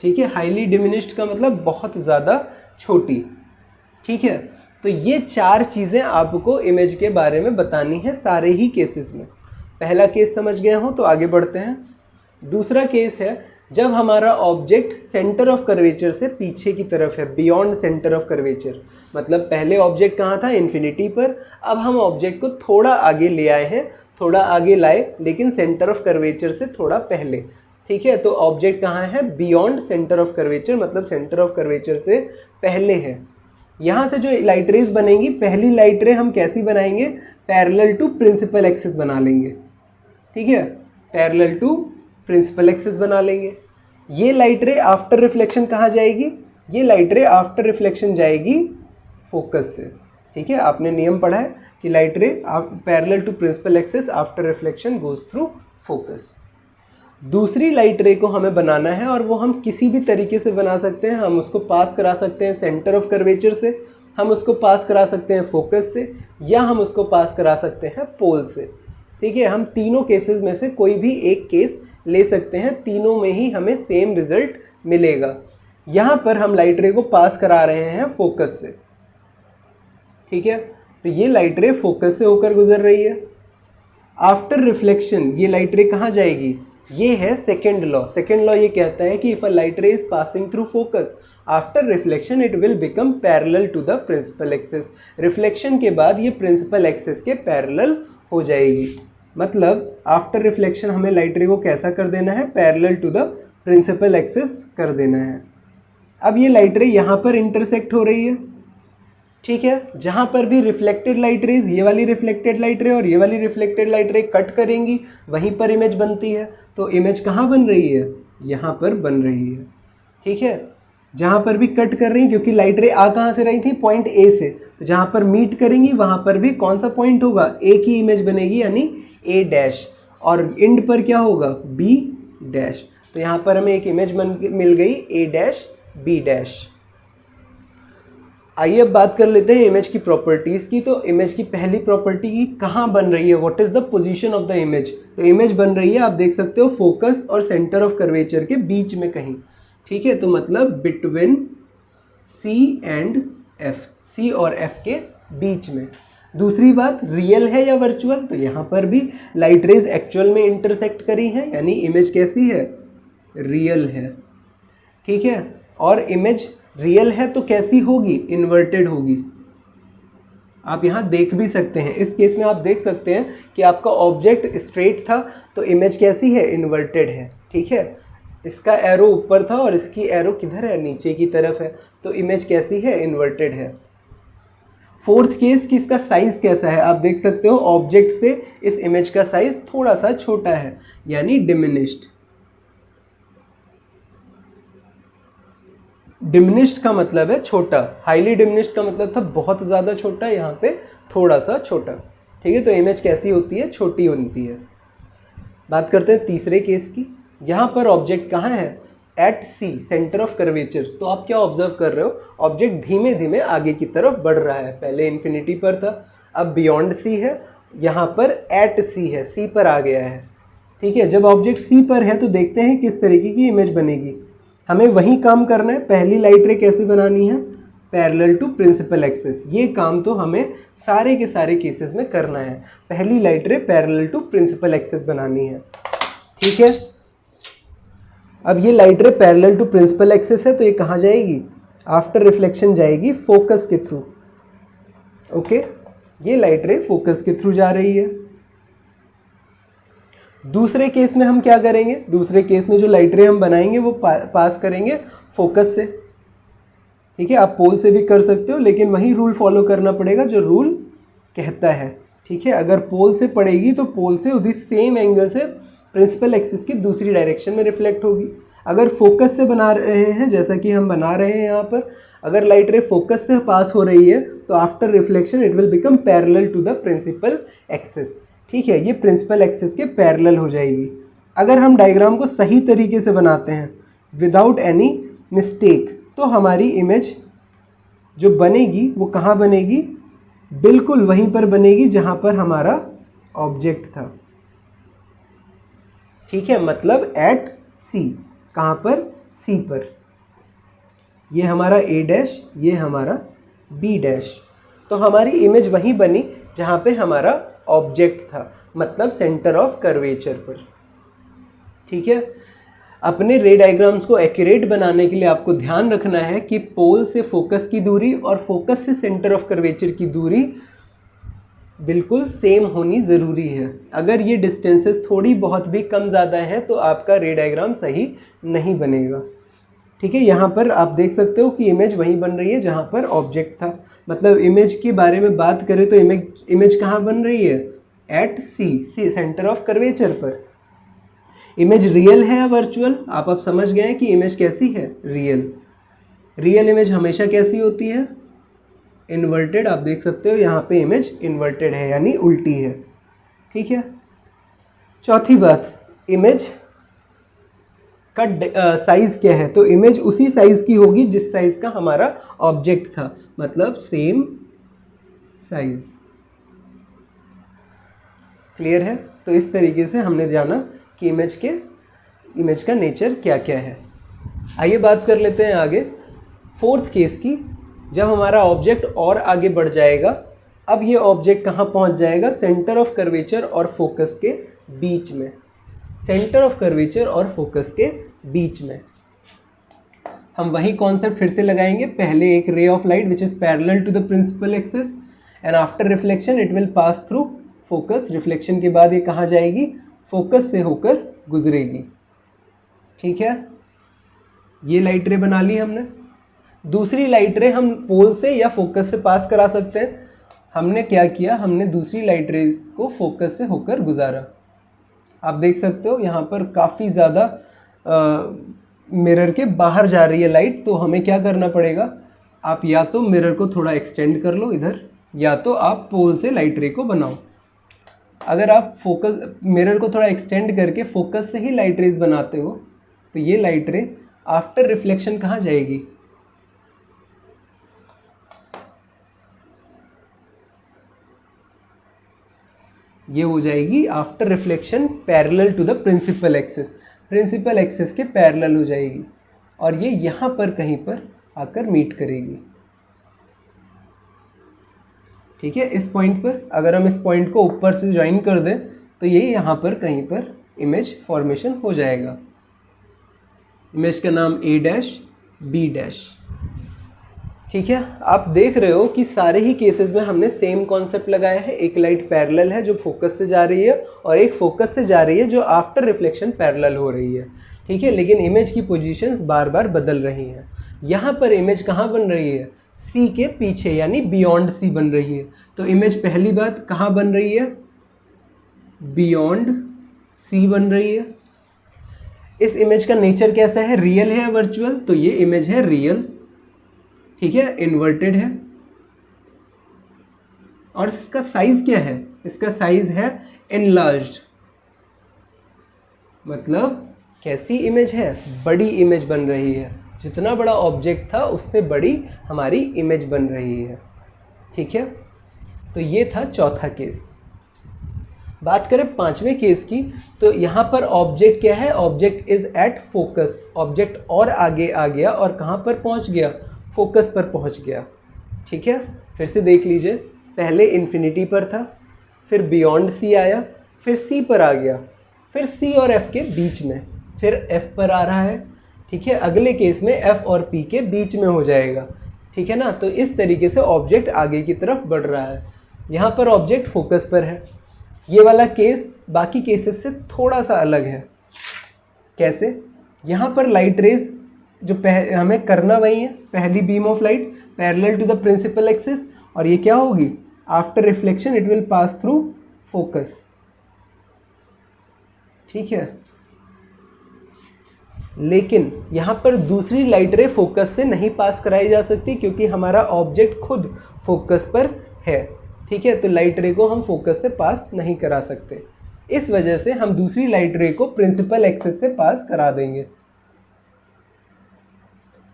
ठीक है। हाईली डिमिनिश्ड का मतलब बहुत ज़्यादा छोटी, ठीक है। तो ये 4 चीज़ें आपको इमेज के बारे में बतानी है सारे ही केसेस में। पहला केस समझ गए हो तो आगे बढ़ते हैं। दूसरा केस है जब हमारा ऑब्जेक्ट सेंटर ऑफ कर्वेचर से पीछे की तरफ है, बियॉन्ड सेंटर ऑफ कर्वेचर। मतलब पहले ऑब्जेक्ट कहाँ था, इन्फिनिटी पर। अब हम ऑब्जेक्ट को थोड़ा आगे ले आए हैं, थोड़ा आगे लाए लेकिन सेंटर ऑफ कर्वेचर से थोड़ा पहले, ठीक है। तो ऑब्जेक्ट कहाँ है, बियॉन्ड सेंटर ऑफ कर्वेचर, मतलब सेंटर ऑफ कर्वेचर से पहले है। यहाँ से जो लाइट रेज बनेंगी, पहली लाइट रे हम कैसी बनाएंगे, पैरेलल टू प्रिंसिपल एक्सिस बना लेंगे, ठीक है। पैरेलल टू प्रिंसिपल एक्सिस बना लेंगे। ये लाइट रे आफ्टर रिफ्लेक्शन कहाँ जाएगी, ये लाइट रे आफ्टर रिफ्लेक्शन जाएगी फोकस से, ठीक है। आपने नियम पढ़ा है कि light ray parallel to principal axis after reflection goes through focus. दूसरी लाइट रे को हमें बनाना है और वो हम किसी भी तरीके से बना सकते हैं। हम उसको पास करा सकते हैं सेंटर ऑफ कर्वेचर से, हम उसको पास करा सकते हैं फोकस से, या हम उसको पास करा सकते हैं पोल से, ठीक है। हम तीनों केसेस में से कोई भी एक केस ले सकते हैं, तीनों में ही हमें सेम रिजल्ट मिलेगा। यहाँ पर हम लाइट रे को पास करा रहे हैं फोकस से, ठीक है। तो ये लाइट रे फोकस से होकर गुजर रही है। आफ्टर रिफ्लेक्शन ये लाइट रे कहाँ जाएगी, ये है सेकेंड लॉ। सेकेंड लॉ ये कहता है कि if a light ray is passing through focus after reflection it will become parallel to the principal axis. Reflection के बाद ये प्रिंसिपल एक्सिस के पैरेलल हो जाएगी। मतलब आफ्टर रिफ्लेक्शन हमें लाइट रे को कैसा कर देना है, parallel to the principal axis कर देना है। अब ये लाइट रे यहाँ पर इंटरसेक्ट हो रही है, ठीक है। जहाँ पर भी रिफ्लेक्टेड लाइट रेज, ये वाली रिफ्लेक्टेड लाइट रे और ये वाली रिफ्लेक्टेड लाइट रे कट करेंगी, वहीं पर इमेज बनती है। तो इमेज कहाँ बन रही है, यहाँ पर बन रही है, ठीक है। जहाँ पर भी कट कर रही हैं, क्योंकि लाइट रे आ कहाँ से रही थी, पॉइंट ए से, तो जहाँ पर मीट करेंगी वहाँ पर भी कौन सा पॉइंट होगा, ए की इमेज बनेगी, यानी ए डैश, और एंड पर क्या होगा, बी डैश। तो यहाँ पर हमें एक इमेज मिल गई ए डैश बी डैश। आइए अब बात कर लेते हैं इमेज की प्रॉपर्टीज़ की। तो इमेज की पहली प्रॉपर्टी की कहाँ बन रही है, what is the position of the image. तो इमेज बन रही है, आप देख सकते हो, फोकस और सेंटर ऑफ कर्वेचर के बीच में कहीं, ठीक है। तो मतलब बिटवीन सी एंड एफ, सी और एफ के बीच में। दूसरी बात, रियल है या वर्चुअल, तो यहाँ पर भी लाइट रेज एक्चुअल में इंटरसेक्ट करी है, यानी इमेज कैसी है, रियल है, ठीक है। और इमेज रियल है तो कैसी होगी, इन्वर्टेड होगी। आप यहाँ देख भी सकते हैं, इस केस में आप देख सकते हैं कि आपका ऑब्जेक्ट स्ट्रेट था तो इमेज कैसी है, इन्वर्टेड है, ठीक है। इसका एरो ऊपर था और इसकी एरो किधर है, नीचे की तरफ है, तो इमेज कैसी है, इन्वर्टेड है। फोर्थ केस कि इसका साइज़ कैसा है, आप देख सकते हो ऑब्जेक्ट से इस इमेज का साइज़ थोड़ा सा छोटा है, यानी डिमिनिश्ड। डिमिनिश्ड का मतलब है छोटा, हाईली डिमिनिश्ड का मतलब था बहुत ज़्यादा छोटा, यहाँ पे थोड़ा सा छोटा, ठीक है। तो इमेज कैसी होती है, छोटी होती है। बात करते हैं तीसरे केस की। यहाँ पर ऑब्जेक्ट कहाँ है, at C, centre of curvature. तो आप क्या ऑब्जर्व कर रहे हो, ऑब्जेक्ट धीमे धीमे आगे की तरफ बढ़ रहा है, पहले इन्फिनिटी पर था, अब बियॉन्ड सी है, यहाँ पर एट सी है, सी पर आ गया है, ठीक है। जब ऑब्जेक्ट सी पर है तो देखते हैं किस तरीके की इमेज बनेगी। हमें वही काम करना है, पहली लाइट रे कैसे बनानी है, पैरेलल टू प्रिंसिपल एक्सिस। ये काम तो हमें सारे के सारे केसेस में करना है, पहली light ray parallel to principal axis बनानी है, ठीक है। अब ये light ray parallel to principal axis है तो ये कहाँ जाएगी, आफ्टर रिफ्लेक्शन जाएगी फोकस के थ्रू, ओके। ये लाइट रे फोकस के थ्रू जा रही है। दूसरे केस में हम क्या करेंगे, दूसरे केस में जो लाइट रे हम बनाएंगे वो पास करेंगे फोकस से, ठीक है। आप पोल से भी कर सकते हो, लेकिन वही रूल फॉलो करना पड़ेगा जो रूल कहता है, ठीक है। अगर पोल से पड़ेगी तो पोल से उसी सेम एंगल से प्रिंसिपल एक्सिस की दूसरी डायरेक्शन में रिफ्लेक्ट होगी। अगर फोकस से बना रहे हैं, जैसा कि हम बना रहे हैं यहाँ पर, अगर लाइट रे फोकस से पास हो रही है तो after reflection it will become parallel to the principal axis, ठीक है। ये प्रिंसिपल एक्सिस के पैरेलल हो जाएगी। अगर हम डायग्राम को सही तरीके से बनाते हैं विदाउट एनी मिस्टेक, तो हमारी इमेज जो बनेगी वो कहाँ बनेगी, बिल्कुल वहीं पर बनेगी जहाँ पर हमारा ऑब्जेक्ट था, ठीक है। मतलब एट सी, कहाँ पर, सी पर। ये हमारा ए डैश, ये हमारा बी डैश। तो हमारी इमेज वहीं बनी जहाँ पे हमारा ऑब्जेक्ट था, मतलब सेंटर ऑफ कर्वेचर पर, ठीक है। अपने रे डायग्राम्स को एक्यूरेट बनाने के लिए आपको ध्यान रखना है कि पोल से फोकस की दूरी और फोकस से सेंटर ऑफ कर्वेचर की दूरी बिल्कुल सेम होनी ज़रूरी है। अगर ये डिस्टेंसेस थोड़ी बहुत भी कम ज़्यादा हैं तो आपका रे डायग्राम सही नहीं बनेगा, ठीक है। यहाँ पर आप देख सकते हो कि इमेज वहीं बन रही है जहाँ पर ऑब्जेक्ट था। मतलब इमेज के बारे में बात करें तो इमेज कहाँ बन रही है, at C, centre of curvature पर। इमेज रियल है या वर्चुअल, आप अब समझ गए हैं कि इमेज कैसी है, रियल। रियल इमेज हमेशा कैसी होती है, इन्वर्टेड। आप देख सकते हो यहाँ पे इमेज इन्वर्टेड है, यानी उल्टी है, ठीक है। चौथी बात, इमेज का साइज़ क्या है, तो इमेज उसी साइज़ की होगी जिस साइज़ का हमारा ऑब्जेक्ट था, मतलब सेम साइज़। क्लियर है। तो इस तरीके से हमने जाना कि इमेज का नेचर क्या क्या है। आइए बात कर लेते हैं आगे फोर्थ केस की। जब हमारा ऑब्जेक्ट और आगे बढ़ जाएगा अब ये ऑब्जेक्ट कहाँ पहुँच जाएगा, सेंटर ऑफ कर्वेचर और फोकस के बीच में, सेंटर ऑफ कर्वेचर और फोकस के बीच में। हम वही कॉन्सेप्ट फिर से लगाएंगे, पहले एक ray of light which is parallel to the principal axis and after reflection it will pass through focus. Reflection के बाद ये कहाँ जाएगी, फोकस से होकर गुजरेगी। ठीक है, ये लाइट रे बना ली हमने। दूसरी लाइट रे हम पोल से या फोकस से पास करा सकते हैं। हमने क्या किया, हमने दूसरी लाइट रे को फोकस से होकर गुजारा। आप देख सकते हो यहाँ पर काफ़ी ज़्यादा मिरर के बाहर जा रही है लाइट, तो हमें क्या करना पड़ेगा, आप या तो मिरर को थोड़ा एक्सटेंड कर लो इधर, या तो आप पोल से लाइट रे को बनाओ। अगर आप फोकस मिरर को थोड़ा एक्सटेंड करके फोकस से ही लाइट रेज बनाते हो तो ये लाइट रे आफ्टर रिफ्लेक्शन कहाँ जाएगी, ये हो जाएगी after reflection parallel to the principal axis, principal axis के पैरेलल हो जाएगी और ये यहाँ पर कहीं पर आकर मीट करेगी। ठीक है, इस पॉइंट पर अगर हम इस पॉइंट को ऊपर से ज्वाइन कर दें तो ये यहाँ पर कहीं पर इमेज फॉर्मेशन हो जाएगा। इमेज का नाम A डैश B डैश। ठीक है, आप देख रहे हो कि सारे ही केसेस में हमने सेम कॉन्सेप्ट लगाया है। एक लाइट पैरेलल है जो फोकस से जा रही है और एक फोकस से जा रही है जो आफ्टर रिफ्लेक्शन पैरेलल हो रही है। ठीक है, लेकिन इमेज की पोजीशंस बार बार बदल रही हैं। यहाँ पर इमेज कहाँ बन रही है, C के पीछे यानी बियॉन्ड C बन रही है। तो इमेज पहली बात कहाँ बन रही है, बियॉन्ड C बन रही है। इस इमेज का नेचर कैसा है, रियल है या वर्चुअल, तो ये इमेज है रियल। ठीक है, इन्वर्टेड है और इसका साइज क्या है, इसका साइज है एनलार्ज्ड, मतलब कैसी इमेज है, बड़ी इमेज बन रही है। जितना बड़ा ऑब्जेक्ट था उससे बड़ी हमारी इमेज बन रही है। ठीक है, तो ये था चौथा केस। बात करें पांचवें केस की, तो यहाँ पर ऑब्जेक्ट क्या है, object is at focus. Object और आगे आ गया और कहाँ पर पहुँच गया, फोकस पर पहुँच गया। ठीक है, फिर से देख लीजिए, पहले इन्फिनिटी पर था, फिर बियॉन्ड C आया, फिर C पर आ गया, फिर C और F के बीच में, फिर F पर आ रहा है। ठीक है, अगले केस में F और P के बीच में हो जाएगा। ठीक है ना, तो इस तरीके से ऑब्जेक्ट आगे की तरफ बढ़ रहा है। यहाँ पर ऑब्जेक्ट फोकस पर है। ये वाला केस बाकी केसेस से थोड़ा सा अलग है। कैसे, यहाँ पर लाइट रेज जो हमें करना वही है, पहली beam of light parallel to the principal axis, और ये क्या होगी, after reflection it will pass through focus. ठीक है, लेकिन यहाँ पर दूसरी लाइट रे फोकस से नहीं पास कराई जा सकती क्योंकि हमारा ऑब्जेक्ट खुद फोकस पर है। ठीक है, तो लाइट रे को हम फोकस से पास नहीं करा सकते। इस वजह से हम दूसरी लाइट रे को प्रिंसिपल एक्सिस से पास करा देंगे।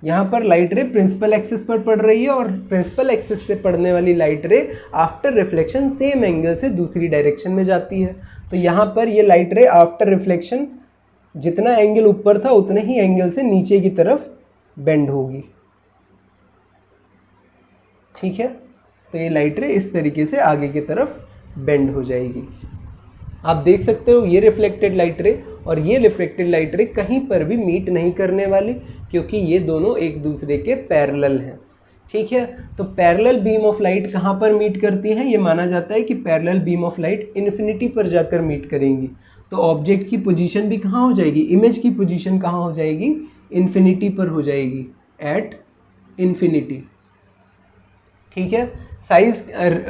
यहाँ पर लाइट रे प्रिंसिपल एक्सिस पर पड़ रही है और प्रिंसिपल एक्सिस से पड़ने वाली लाइट रे आफ्टर रिफ्लेक्शन सेम एंगल से दूसरी डायरेक्शन में जाती है। तो यहाँ पर ये लाइट रे आफ्टर रिफ्लेक्शन जितना एंगल ऊपर था उतने ही एंगल से नीचे की तरफ बेंड होगी। ठीक है, तो ये लाइट रे इस तरीके से आगे की तरफ बेंड हो जाएगी। आप देख सकते हो ये रिफ्लेक्टेड लाइट रे और ये रिफ्लेक्टेड लाइट रे कहीं पर भी मीट नहीं करने वाली क्योंकि ये दोनों एक दूसरे के पैरेलल हैं। ठीक है, तो पैरेलल बीम ऑफ लाइट कहाँ पर मीट करती हैं, ये माना जाता है कि parallel beam of light infinity पर जाकर मीट करेंगी। तो ऑब्जेक्ट की पोजीशन भी कहाँ हो जाएगी, इमेज की पोजीशन कहाँ हो जाएगी, इन्फिनिटी पर हो जाएगी, एट इन्फिनिटी। ठीक है, साइज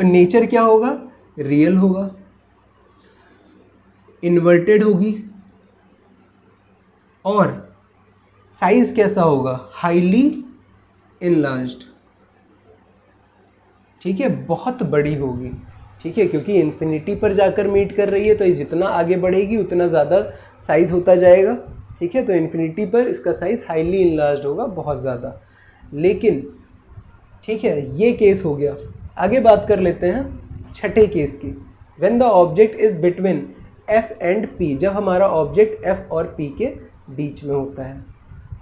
नेचर क्या होगा, रियल होगा, इन्वर्टेड होगी और साइज कैसा होगा, हाईली इनलार्ज्ड। ठीक है, बहुत बड़ी होगी। ठीक है, क्योंकि इन्फिनिटी पर जाकर मीट कर रही है तो ये जितना आगे बढ़ेगी उतना ज़्यादा साइज़ होता जाएगा। ठीक है, तो इन्फिनिटी पर इसका साइज़ हाईली इनलार्ज्ड होगा, बहुत ज़्यादा। लेकिन ठीक है, ये केस हो गया। आगे बात कर लेते हैं छठे केस की। When the object is between F and P, जब हमारा ऑब्जेक्ट F और P के बीच में होता है।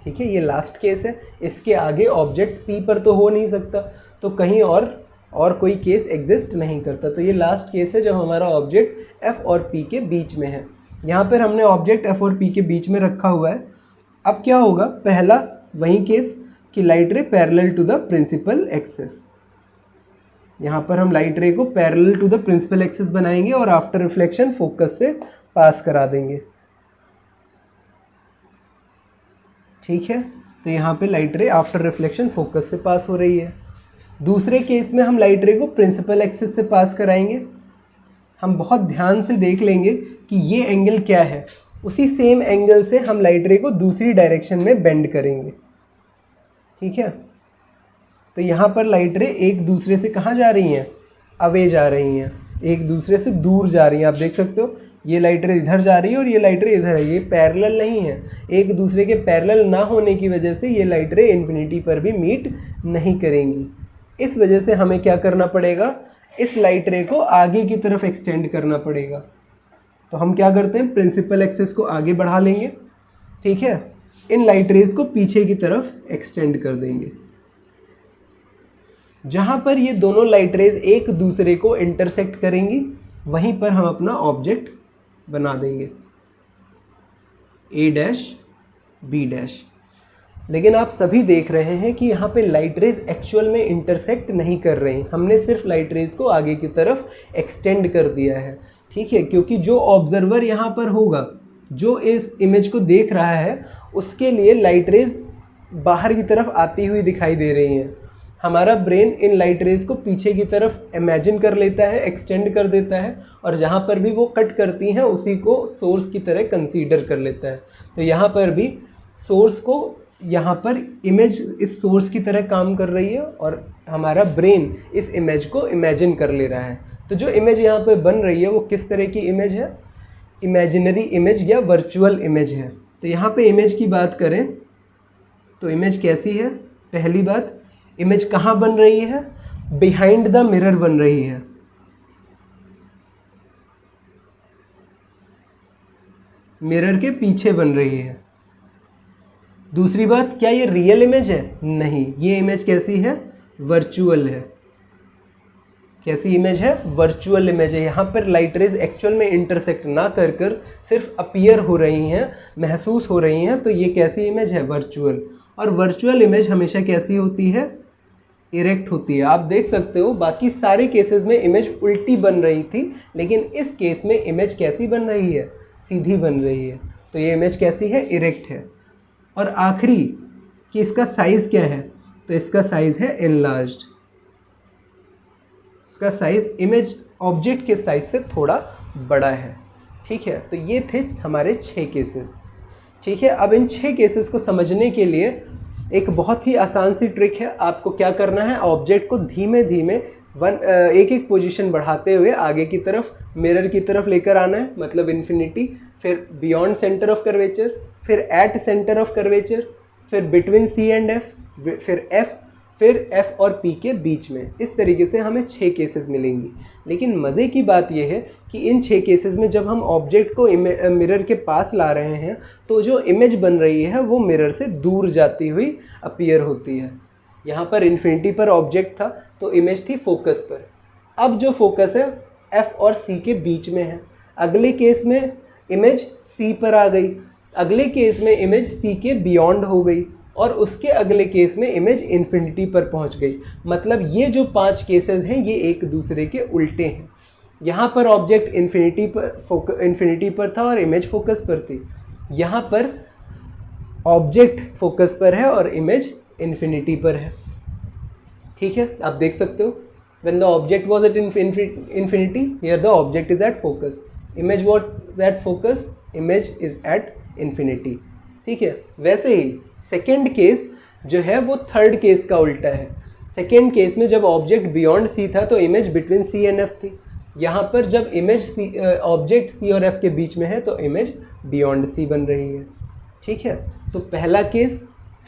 ठीक है, ये लास्ट केस है। इसके आगे ऑब्जेक्ट P पर तो हो नहीं सकता, तो कहीं और और कोई केस एग्जिस्ट नहीं करता। तो ये लास्ट केस है जब हमारा ऑब्जेक्ट एफ और पी के बीच में है। यहाँ पर हमने ऑब्जेक्ट एफ और पी के बीच में रखा हुआ है। अब क्या होगा, पहला वही केस कि light ray parallel to the principal axis. यहाँ पर हम लाइट रे को parallel to the principal axis बनाएंगे और आफ्टर रिफ्लेक्शन फोकस से पास करा देंगे। ठीक है, तो यहाँ पे लाइट रे आफ्टर रिफ्लेक्शन फोकस से पास हो रही है। दूसरे केस में हम लाइट रे को प्रिंसिपल एक्सिस से पास कराएंगे। हम बहुत ध्यान से देख लेंगे कि ये एंगल क्या है, उसी सेम एंगल से हम लाइट रे को दूसरी डायरेक्शन में बेंड करेंगे। ठीक है, तो यहाँ पर लाइट रे एक दूसरे से कहाँ जा रही हैं, अवे जा रही हैं, एक दूसरे से दूर जा रही हैं। आप देख सकते हो ये लाइट रे इधर जा रही है और ये लाइट रे इधर है, ये पैरेलल नहीं है। एक दूसरे के पैरेलल ना होने की वजह से ये लाइट रे इन्फिनिटी पर भी मीट नहीं करेंगी। इस वजह से हमें क्या करना पड़ेगा, इस लाइट रे को आगे की तरफ एक्सटेंड करना पड़ेगा। तो हम क्या करते हैं, प्रिंसिपल एक्सिस को आगे बढ़ा लेंगे। ठीक है, इन लाइट रेज को पीछे की तरफ एक्सटेंड कर देंगे। जहाँ पर ये दोनों लाइट रेज एक दूसरे को इंटरसेक्ट करेंगी वहीं पर हम अपना ऑब्जेक्ट बना देंगे ए डैश बी डैश। लेकिन आप सभी देख रहे हैं कि यहाँ पे लाइट रेज एक्चुअल में इंटरसेक्ट नहीं कर रही, हमने सिर्फ लाइट रेज को आगे की तरफ एक्सटेंड कर दिया है। ठीक है, क्योंकि जो ऑब्जर्वर यहाँ पर होगा, जो इस इमेज को देख रहा है, उसके लिए लाइट रेज बाहर की तरफ आती हुई दिखाई दे रही हैं। हमारा ब्रेन इन लाइट रेज को पीछे की तरफ इमेजिन कर लेता है, एक्सटेंड कर देता है, और जहाँ पर भी वो कट करती हैं उसी को सोर्स की तरह कंसीडर कर लेता है। तो यहाँ पर भी सोर्स को, यहाँ पर इमेज इस सोर्स की तरह काम कर रही है और हमारा ब्रेन इस इमेज को इमेजिन कर ले रहा है। तो जो इमेज यहाँ पर बन रही है वो किस तरह की इमेज है, इमेजिनरी इमेज या वर्चुअल इमेज है। तो यहाँ पे इमेज की बात करें तो इमेज कैसी है, पहली बात इमेज कहाँ बन रही है, बिहाइंड द मिरर बन रही है। मिरर के पीछे बन रही है। दूसरी बात, क्या ये रियल इमेज है, नहीं, ये इमेज कैसी है, वर्चुअल है। कैसी इमेज है, वर्चुअल इमेज है। यहाँ पर लाइट रेज एक्चुअल में इंटरसेक्ट ना कर कर सिर्फ अपीयर हो रही हैं, महसूस हो रही हैं। तो ये कैसी इमेज है, वर्चुअल। और वर्चुअल इमेज हमेशा कैसी होती है, इरेक्ट होती है। आप देख सकते हो बाकी सारे केसेस में इमेज उल्टी बन रही थी, लेकिन इस केस में इमेज कैसी बन रही है, सीधी बन रही है। तो ये इमेज कैसी है, इरेक्ट है। और आखिरी कि इसका साइज़ क्या है, तो इसका साइज़ है एनलार्ज्ड। इसका साइज़ इमेज ऑब्जेक्ट के साइज से थोड़ा बड़ा है। ठीक है, तो ये थे हमारे 6 केसेस। ठीक है, अब इन 6 केसेस को समझने के लिए एक बहुत ही आसान सी ट्रिक है। आपको क्या करना है, ऑब्जेक्ट को धीमे धीमे एक एक पोजीशन बढ़ाते हुए आगे की तरफ मिरर की तरफ लेकर आना है, मतलब इन्फिनिटी, फिर बियॉन्ड सेंटर ऑफ कर्वेचर, फिर एट सेंटर ऑफ कर्वेचर, फिर बिटवीन सी एंड एफ, फिर एफ और पी के बीच में। इस तरीके से हमें 6 केसेस मिलेंगी। लेकिन मज़े की बात यह है कि इन 6 केसेस में जब हम ऑब्जेक्ट को मिरर के पास ला रहे हैं तो जो इमेज बन रही है वो मिरर से दूर जाती हुई अपीयर होती है। यहाँ पर इन्फिनिटी पर ऑब्जेक्ट था तो इमेज थी फोकस पर। अब जो फोकस है एफ और सी के बीच में है। अगले केस में इमेज सी पर आ गई, अगले केस में इमेज सी के बियॉन्ड हो गई, और उसके अगले केस में इमेज इन्फिनिटी पर पहुंच गई। मतलब ये जो 5 केसेस हैं ये एक दूसरे के उल्टे हैं। यहाँ पर ऑब्जेक्ट इन्फिनिटी पर था और इमेज फोकस पर थी। यहाँ पर ऑब्जेक्ट फोकस पर है और इमेज इन्फिनिटी पर है। ठीक है, आप देख सकते हो when the object was at infinity, here the object is at focus, image was at focus, image is at infinity। ठीक है, वैसे ही सेकेंड केस जो है वो थर्ड केस का उल्टा है। सेकेंड केस में जब ऑब्जेक्ट बियॉन्ड सी था तो image between C and F थी। यहाँ पर जब इमेज ऑब्जेक्ट सी और एफ के बीच में है तो इमेज बियॉन्ड सी बन रही है। ठीक है, तो पहला केस,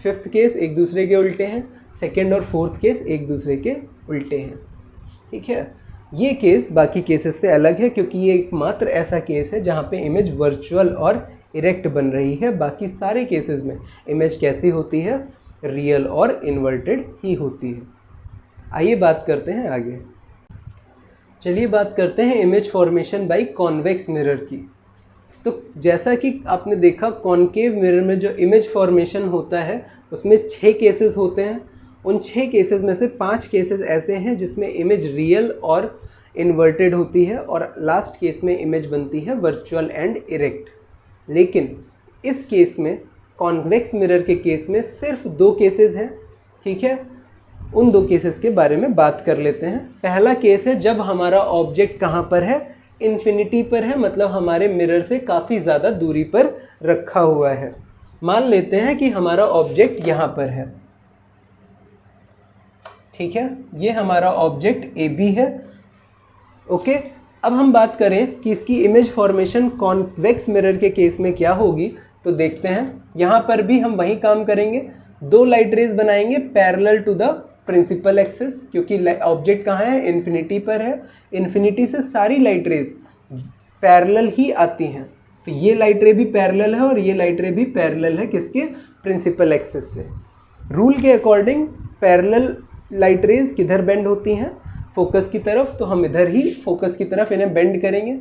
फिफ्थ केस एक दूसरे के उल्टे हैं, सेकेंड और फोर्थ केस एक दूसरे के उल्टे हैं। ठीक है, ये केस बाकी केसेस से अलग है क्योंकि ये एकमात्र ऐसा केस है जहाँ पे इमेज वर्चुअल और इरेक्ट बन रही है। बाकी सारे केसेस में इमेज कैसी होती है, रियल और इन्वर्टेड ही होती है। आइए बात करते हैं आगे। चलिए बात करते हैं image formation by convex mirror की। तो जैसा कि आपने देखा कॉनकेव मिरर में जो इमेज फॉर्मेशन होता है उसमें 6 केसेस होते हैं। उन 6 केसेस में से 5 केसेस ऐसे हैं जिसमें इमेज रियल और इन्वर्टेड होती है और लास्ट केस में इमेज बनती है वर्चुअल एंड इरेक्ट। लेकिन इस केस में कॉन्वेक्स मिरर के केस में सिर्फ 2 केसेस हैं। ठीक है, उन 2 केसेस के बारे में बात कर लेते हैं। पहला केस है जब हमारा ऑब्जेक्ट कहाँ पर है, इन्फिनिटी पर है, मतलब हमारे मिरर से काफ़ी ज़्यादा दूरी पर रखा हुआ है। मान लेते हैं कि हमारा ऑब्जेक्ट यहाँ पर है। ठीक है, ये हमारा ऑब्जेक्ट ए बी है। ओके, अब हम बात करें कि इसकी इमेज फॉर्मेशन कॉन्वेक्स मिरर के केस में क्या होगी, तो देखते हैं। यहाँ पर भी हम वही काम करेंगे, 2 लाइट रेज बनाएंगे parallel to the principal axis, क्योंकि ऑब्जेक्ट कहाँ है, इन्फिनिटी पर है। इन्फिनिटी से सारी लाइट रेज पैरेलल ही आती हैं, तो ये लाइट रे भी पैरेलल है और ये लाइट रे भी पैरेलल है किसके, प्रिंसिपल एक्सिस से। रूल के अकॉर्डिंग पैरेलल लाइट रेज किधर बेंड होती हैं, फोकस की तरफ, तो हम इधर ही फोकस की तरफ इन्हें बेंड करेंगे।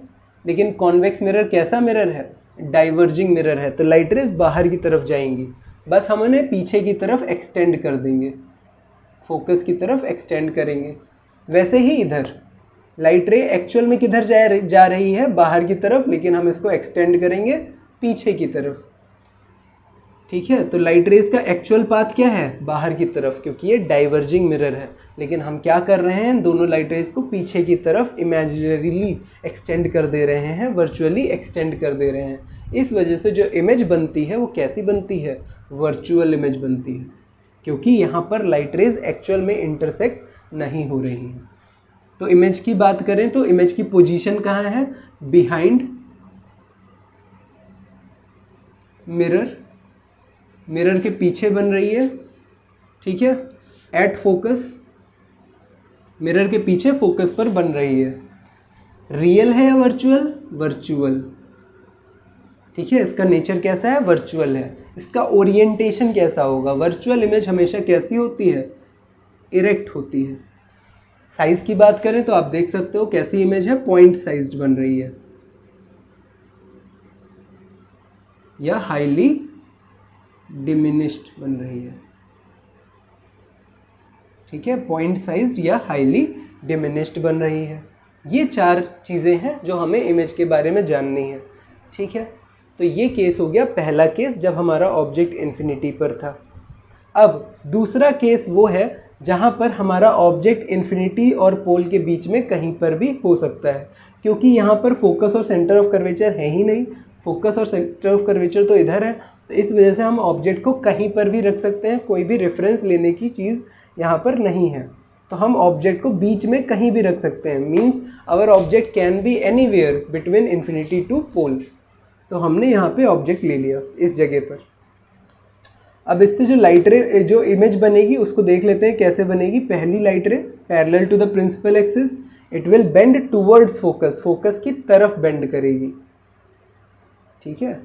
लेकिन कॉन्वेक्स मिरर कैसा मिरर है, डाइवर्जिंग मिरर है, तो लाइट रेज बाहर की तरफ जाएंगी, बस हम उन्हें पीछे की तरफ एक्सटेंड कर देंगे, फोकस की तरफ एक्सटेंड करेंगे। वैसे ही इधर लाइट रे एक्चुअल में किधर जा रही है, बाहर की तरफ, लेकिन हम इसको एक्सटेंड करेंगे पीछे की तरफ। ठीक है, तो लाइट रेज का एक्चुअल पाथ क्या है, बाहर की तरफ, क्योंकि ये डाइवर्जिंग मिरर है। लेकिन हम क्या कर रहे हैं, दोनों लाइट रेज को पीछे की तरफ इमेजिनरीली एक्सटेंड कर दे रहे हैं, वर्चुअली एक्सटेंड कर दे रहे हैं। इस वजह से जो इमेज बनती है वो कैसी बनती है, वर्चुअल इमेज बनती है, क्योंकि यहाँ पर लाइट रेज एक्चुअल में इंटरसेक्ट नहीं हो रही हैं। तो इमेज की बात करें तो इमेज की पोजीशन कहाँ है, बिहाइंड मिरर, मिरर के पीछे बन रही है। ठीक है, एट फोकस, मिरर के पीछे फोकस पर बन रही है। रियल है या वर्चुअल, वर्चुअल। ठीक है, इसका नेचर कैसा है, वर्चुअल है। इसका ओरिएंटेशन कैसा होगा, वर्चुअल इमेज हमेशा कैसी होती है, इरेक्ट होती है। साइज़ की बात करें तो आप देख सकते हो कैसी इमेज है, पॉइंट साइज्ड बन रही है या हाईली डिमिनिश्ड बन रही है। ठीक है, पॉइंट साइज्ड या हाईली डिमिनिश्ड बन रही है। ये 4 चीज़ें हैं जो हमें इमेज के बारे में जाननी है। ठीक है, तो ये केस हो गया पहला केस जब हमारा ऑब्जेक्ट इन्फिनिटी पर था। अब दूसरा केस वो है जहाँ पर हमारा ऑब्जेक्ट इन्फिनिटी और पोल के बीच में कहीं पर भी हो सकता है, क्योंकि यहाँ पर फोकस और सेंटर ऑफ कर्वेचर है ही नहीं। फोकस और सेंटर ऑफ कर्वेचर तो इधर है, तो इस वजह से हम ऑब्जेक्ट को कहीं पर भी रख सकते हैं, कोई भी रेफरेंस लेने की चीज़ यहाँ पर नहीं है। तो हम ऑब्जेक्ट को बीच में कहीं भी रख सकते हैं, means our object can be anywhere between infinity to pole. तो हमने यहाँ पे ऑब्जेक्ट ले लिया इस जगह पर। अब इससे जो लाइट रे, जो इमेज बनेगी उसको देख लेते हैं कैसे बनेगी। पहली light ray parallel to the principal axis, it will bend towards focus, focus की तरफ बेंड करेगी। ठीक है,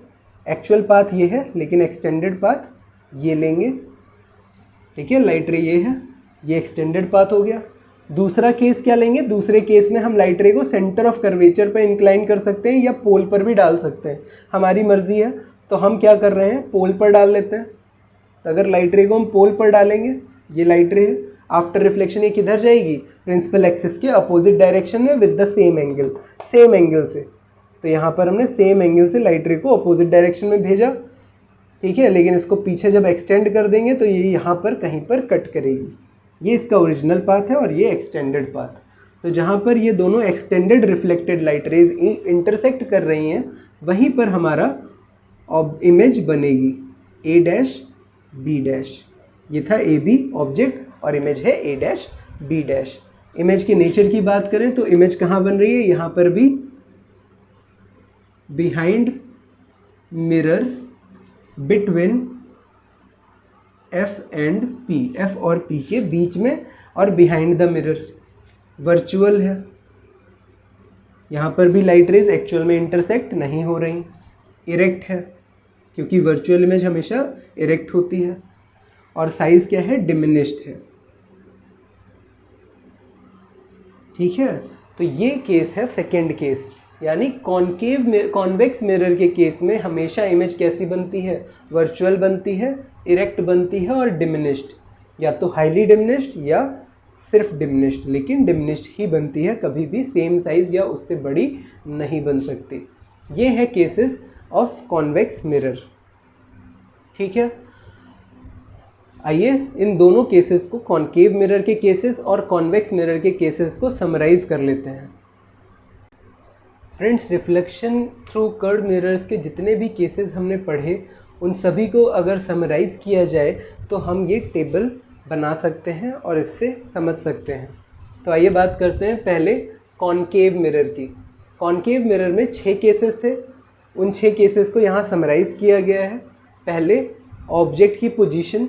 एक्चुअल पाथ ये है, लेकिन एक्सटेंडेड पाथ ये लेंगे। ठीक है, लाइट रे ये है, ये एक्सटेंडेड पाथ हो गया। दूसरा केस क्या लेंगे, दूसरे केस में हम लाइट रे को सेंटर ऑफ कर्वेचर पर इंक्लाइन कर सकते हैं या पोल पर भी डाल सकते हैं, हमारी मर्जी है। तो हम क्या कर रहे हैं, पोल पर डाल लेते हैं। तो अगर लाइट रे को हम पोल पर डालेंगे, ये लाइट रे है, आफ्टर रिफ्लेक्शन ये किधर जाएगी, प्रिंसिपल एक्सिस के अपोजिट डायरेक्शन में with the same angle, same angle से। तो यहाँ पर हमने सेम एंगल से लाइट रे को अपोजिट डायरेक्शन में भेजा। ठीक है, लेकिन इसको पीछे जब एक्सटेंड कर देंगे तो ये यहाँ पर कहीं पर कट करेगी। ये इसका ओरिजिनल पाथ है और ये एक्सटेंडेड पाथ। तो जहाँ पर ये दोनों extended reflected light rays intersect कर रही हैं, वहीं पर हमारा इमेज बनेगी ए डैश बी डैश। ये था ए बी ऑब्जेक्ट और इमेज है A dash B dash. Image के नेचर की बात करें तो इमेज कहाँ बन रही है, यहाँ पर भी behind mirror between F and P, F और पी के बीच में, और बिहाइंड द मिरर वर्चुअल है। यहाँ पर भी लाइट रेज एक्चुअल में इंटरसेक्ट नहीं हो रही, इरेक्ट है, क्योंकि वर्चुअल इमेज हमेशा इरेक्ट होती है। और साइज़ क्या है, डिमिनिश्ड है। ठीक है, तो ये केस है सेकंड केस, यानी कॉन्वेक्स मिरर के केस में हमेशा इमेज कैसी बनती है, वर्चुअल बनती है, इरेक्ट बनती है और डिमिनिश्ड, या तो हाईली डिमिनिश्ड या सिर्फ डिमिनिश्ड, लेकिन डिमिनिश्ड ही बनती है, कभी भी सेम साइज़ या उससे बड़ी नहीं बन सकती। ये है केसेस ऑफ कॉन्वेक्स मिरर। ठीक है, आइए इन दोनों केसेस को, कॉनकेव मिरर के केसेस और कॉन्वेक्स मिरर के केसेस को समराइज़ कर लेते हैं। Friends, reflection through curved mirrors के जितने भी केसेस हमने पढ़े, उन सभी को अगर समराइज़ किया जाए तो हम ये टेबल बना सकते हैं और इससे समझ सकते हैं। तो आइए बात करते हैं पहले कॉनकेव मिरर की। कॉनकेव मिरर में 6 केसेस थे, उन 6 केसेस को यहाँ समराइज़ किया गया है। पहले ऑब्जेक्ट की पोजीशन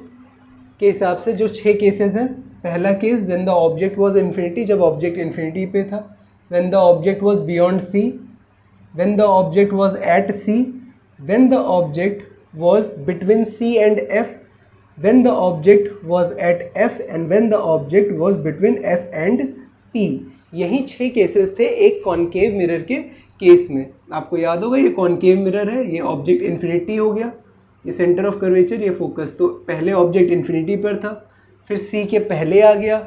के हिसाब से जो 6 केसेस हैं, पहला case when the object was infinity, जब ऑब्जेक्ट इन्फिनिटी पे था, when the object was beyond C, when the object was at C, when the object was between C and F, when the object was at F and when the object was between F and P. यही 6 cases थे एक concave mirror के case में। आपको याद होगा ये concave mirror है, ये ऑब्जेक्ट इन्फिनिटी हो गया, ये सेंटर ऑफ कर्वेचर, ये फोकस। तो पहले ऑब्जेक्ट इन्फिनिटी पर था, फिर सी के पहले आ गया,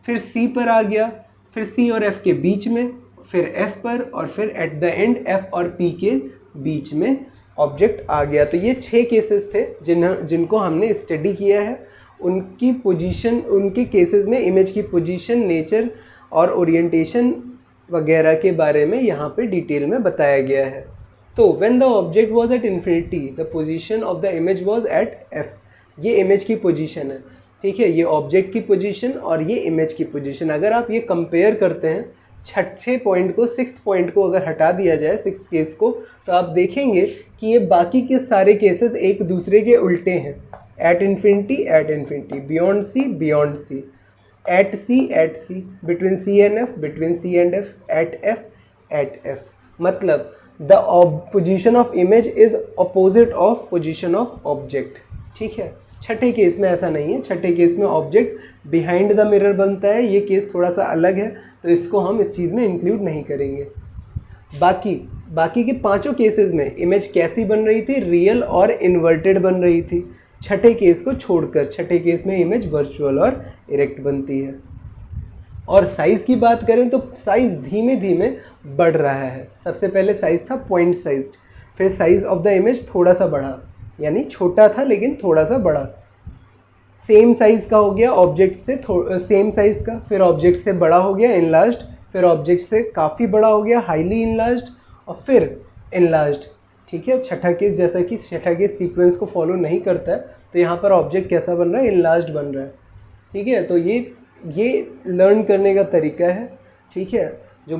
फिर सी पर आ गया, फिर सी और एफ के बीच में, फिर एफ पर, और फिर एट द एंड एफ और पी के बीच में ऑब्जेक्ट आ गया। तो ये 6 केसेस थे जिनको हमने स्टडी किया है। उनकी पोजीशन, उनके केसेस में इमेज की पोजीशन, नेचर और ओरिएंटेशन वगैरह के बारे में यहाँ पे डिटेल में बताया गया है। तो when the object was at infinity, the position of the image was at f। ये इमेज की पोजीशन है, ठीक है, ये ऑब्जेक्ट की पोजीशन और ये इमेज की पोजीशन। अगर आप ये कंपेयर करते हैं, छठे पॉइंट को, 6th पॉइंट को अगर हटा दिया जाए, 6th केस को, तो आप देखेंगे कि ये बाकी के सारे केसेस एक दूसरे के उल्टे हैं। At infinity, beyond C, at C, between C and F, at F. मतलब the position of image is opposite of position of object। ठीक है, छठे केस में ऐसा नहीं है। छठे केस में ऑब्जेक्ट बिहाइंड द मिरर बनता है, ये केस थोड़ा सा अलग है, तो इसको हम इस चीज़ में इंक्लूड नहीं करेंगे। बाकी के 5 केसेस में इमेज कैसी बन रही थी, रियल और इन्वर्टेड बन रही थी। छठे केस को छोड़कर, छठे केस में इमेज वर्चुअल और इरेक्ट बनती है। और साइज़ की बात करें तो साइज़ धीमे धीमे बढ़ रहा है। सबसे पहले साइज़ था पॉइंट साइज्ड, फिर साइज़ ऑफ द इमेज थोड़ा सा बढ़ा, यानी छोटा था लेकिन थोड़ा सा बढ़ा। सेम साइज़ का हो गया ऑब्जेक्ट से, सेम साइज़ का, फिर ऑब्जेक्ट से बड़ा हो गया इनलार्ज्ड, फिर ऑब्जेक्ट से काफ़ी बड़ा हो गया हाईली इनलार्ज्ड, और फिर इनलार्ज्ड। ठीक है, छठा केस, जैसा कि छठा केस सीक्वेंस को फॉलो नहीं करता है, तो यहाँ पर ऑब्जेक्ट कैसा बन रहा है, इनलार्ज्ड बन रहा है। ठीक है, तो ये लर्न करने का तरीका है। ठीक है, जो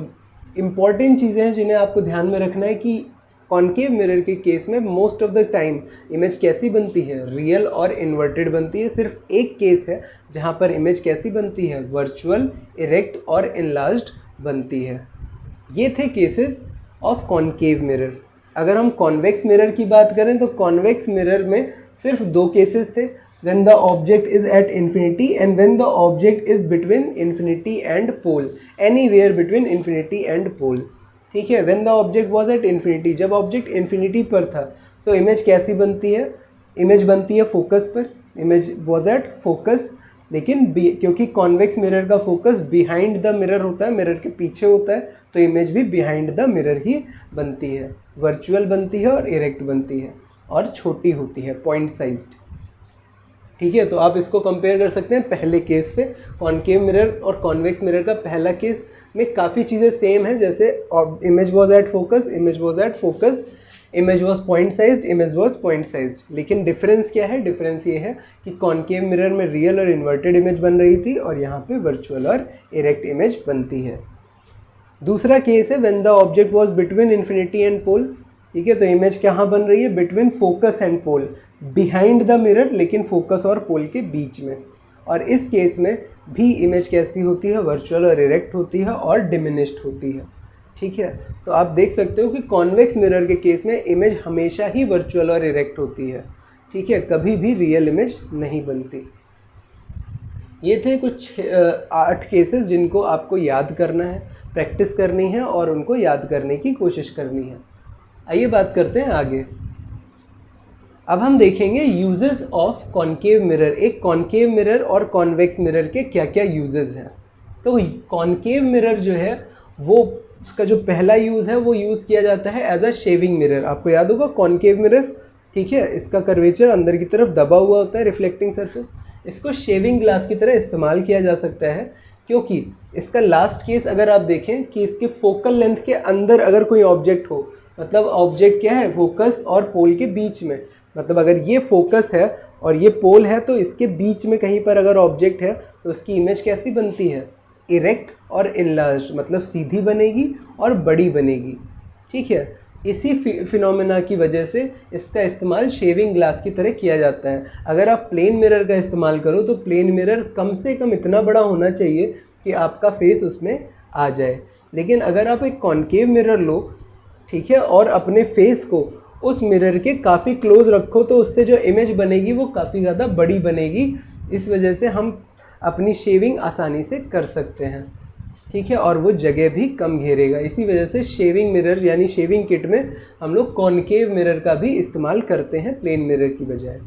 इम्पॉर्टेंट चीज़ें हैं जिन्हें आपको ध्यान में रखना है कि कॉनकेव मिरर के केस में most of the time image कैसी बनती है, रियल और इन्वर्टेड बनती है। सिर्फ एक केस है जहाँ पर इमेज कैसी बनती है, वर्चुअल, इरेक्ट और इनलार्ज्ड बनती है। ये थे केसेस ऑफ कॉनकेव मिरर। अगर हम कॉन्वेक्स मिरर की बात करें तो कॉन्वेक्स मिरर में सिर्फ 2 केसेस थे, when the object is at infinity and when the object is between infinity and pole, anywhere between infinity and pole। ठीक है, when the object was at infinity, जब ऑब्जेक्ट इन्फिनिटी पर था तो image कैसी बनती है, इमेज बनती है फोकस पर, इमेज was at फोकस। लेकिन क्योंकि कॉन्वेक्स मिरर का फोकस बिहाइंड द मिरर होता है, मिरर के पीछे होता है, तो इमेज भी बिहाइंड द मिरर ही बनती है, वर्चुअल बनती है और इरेक्ट बनती है और छोटी होती है, पॉइंट साइज्ड। ठीक है, तो आप इसको कंपेयर कर सकते हैं पहले केस से। कॉनकेव मिरर और कॉन्वेक्स मिरर का पहला केस में काफ़ी चीज़ें सेम है, जैसे image was at focus, image was at focus, image was point sized, image was point sized. लेकिन डिफरेंस क्या है, डिफरेंस ये है कि कॉनकेव मिरर में रियल और इन्वर्टेड इमेज बन रही थी और यहाँ पे वर्चुअल और इरेक्ट इमेज बनती है। दूसरा केस है when the object was between infinity and pole. ठीक है, तो इमेज कहाँ बन रही है, between focus and pole, behind the mirror लेकिन फोकस और पोल के बीच में। और इस केस में भी इमेज कैसी होती है, वर्चुअल और इरेक्ट होती है और डिमिनिश्ड होती है। ठीक है, तो आप देख सकते हो कि कॉन्वेक्स मिरर के केस में इमेज हमेशा ही वर्चुअल और इरेक्ट होती है। ठीक है, कभी भी रियल इमेज नहीं बनती। ये थे कुछ 8 केसेस जिनको आपको याद करना है, प्रैक्टिस करनी है और उनको याद करने की कोशिश करनी है। आइए बात करते हैं आगे। अब हम देखेंगे यूजेस ऑफ कॉनकेव मिरर। एक कॉनकेव मिरर और कॉन्वेक्स मिरर के क्या क्या यूजेस हैं। तो कॉनकेव मिरर जो है वो उसका जो पहला यूज़ है वो यूज़ किया जाता है एज अ शेविंग मिरर। आपको याद होगा कॉनकेव मिरर, ठीक है, इसका कर्वेचर अंदर की तरफ दबा हुआ होता है, रिफ्लेक्टिंग सरफेस। इसको शेविंग ग्लास की तरह इस्तेमाल किया जा सकता है, क्योंकि इसका लास्ट केस अगर आप देखें कि इसके फोकल लेंथ के अंदर अगर कोई ऑब्जेक्ट हो, मतलब ऑब्जेक्ट क्या है, फोकस और पोल के बीच में, मतलब अगर ये फोकस है और ये पोल है तो इसके बीच में कहीं पर अगर ऑब्जेक्ट है तो उसकी इमेज कैसी बनती है, इरेक्ट और इनलार्ज, मतलब सीधी बनेगी और बड़ी बनेगी, ठीक है। इसी फिनोमेना की वजह से इसका इस्तेमाल शेविंग ग्लास की तरह किया जाता है। अगर आप प्लेन मिरर का इस्तेमाल करो तो प्लेन मिरर कम से कम इतना बड़ा होना चाहिए कि आपका फेस उसमें आ जाए, लेकिन अगर आप एक कॉनकेव मिरर लो, ठीक है, और अपने फेस को उस मिरर के काफ़ी क्लोज रखो तो उससे जो इमेज बनेगी वो काफ़ी ज़्यादा बड़ी बनेगी। इस वजह से हम अपनी शेविंग आसानी से कर सकते हैं, ठीक है, और वो जगह भी कम घेरेगा। इसी वजह से शेविंग मिरर यानी शेविंग किट में हम लोग कॉनकेव मिरर का भी इस्तेमाल करते हैं प्लेन मिरर की बजाय।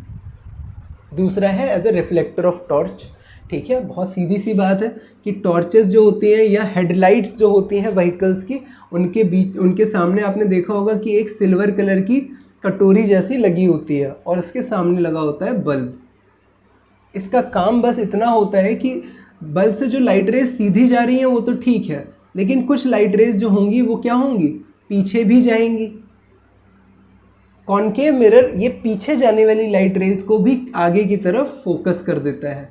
दूसरा है as a reflector of torch, ठीक है। बहुत सीधी सी बात है कि टॉर्चेस जो होती हैं या हेडलाइट्स जो होती हैं व्हीकल्स की, उनके बीच, उनके सामने आपने देखा होगा कि एक सिल्वर कलर की कटोरी जैसी लगी होती है और उसके सामने लगा होता है बल्ब। इसका काम बस इतना होता है कि बल्ब से जो लाइट रेज सीधी जा रही हैं वो तो ठीक है, लेकिन कुछ लाइट रेज जो होंगी वो क्या होंगी, पीछे भी जाएंगी। कॉनकेव मिरर ये पीछे जाने वाली लाइट रेज को भी आगे की तरफ फोकस कर देता है।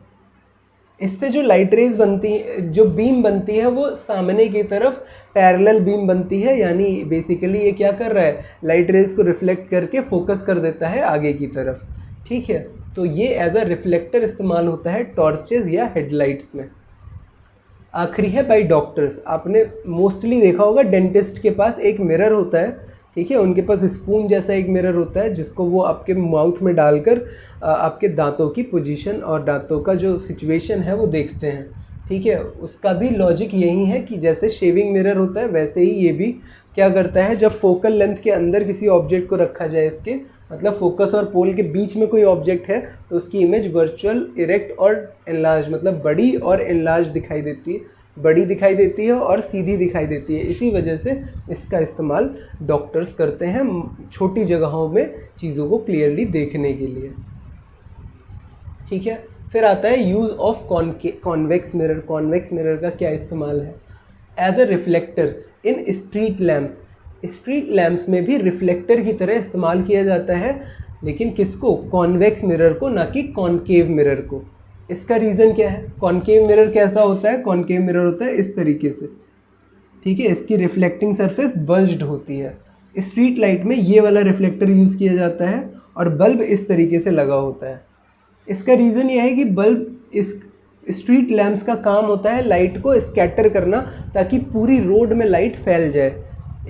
इससे जो लाइट रेज बनती है, जो बीम बनती है, वो सामने की तरफ पैरेलल बीम बनती है, यानी बेसिकली ये क्या कर रहा है, लाइट रेज को रिफ्लेक्ट करके फोकस कर देता है आगे की तरफ, ठीक है। तो ये एज अ रिफ्लेक्टर इस्तेमाल होता है टॉर्चेस या हेडलाइट्स में। आखिरी है बाय डॉक्टर्स। आपने मोस्टली देखा होगा डेंटिस्ट के पास एक मिरर होता है, ठीक है, उनके पास स्पून जैसा एक मिरर होता है जिसको वो आपके माउथ में डालकर आपके दांतों की पोजीशन और दांतों का जो सिचुएशन है वो देखते हैं, ठीक है। उसका भी लॉजिक यही है कि जैसे शेविंग मिरर होता है वैसे ही ये भी क्या करता है, जब फोकल लेंथ के अंदर किसी ऑब्जेक्ट को रखा जाए, इसके मतलब फोकस और पोल के बीच में कोई ऑब्जेक्ट है तो उसकी इमेज वर्चुअल, इरेक्ट और एनलार्ज, मतलब बड़ी और एनलार्ज दिखाई देती है, बड़ी दिखाई देती है और सीधी दिखाई देती है। इसी वजह से इसका इस्तेमाल डॉक्टर्स करते हैं छोटी जगहों में चीज़ों को क्लियरली देखने के लिए, ठीक है। फिर आता है use of convex mirror. Convex mirror का क्या इस्तेमाल है, as a reflector in street lamps. Street lamps में भी रिफ्लेक्टर की तरह इस्तेमाल किया जाता है, लेकिन किसको, कॉन्वेक्स मिरर को, ना कि कॉनकेव मिरर को। इसका रीज़न क्या है, कॉनकेव मिरर कैसा होता है, कॉनकेव मिरर होता है इस तरीके से, ठीक है, इसकी रिफ्लेक्टिंग सरफेस बल्ज्ड होती है। स्ट्रीट लाइट में ये वाला रिफ्लेक्टर यूज़ किया जाता है और बल्ब इस तरीके से लगा होता है। इसका रीज़न ये है कि बल्ब, इस स्ट्रीट लैम्प्स का काम होता है लाइट को स्कैटर करना ताकि पूरी रोड में लाइट फैल जाए,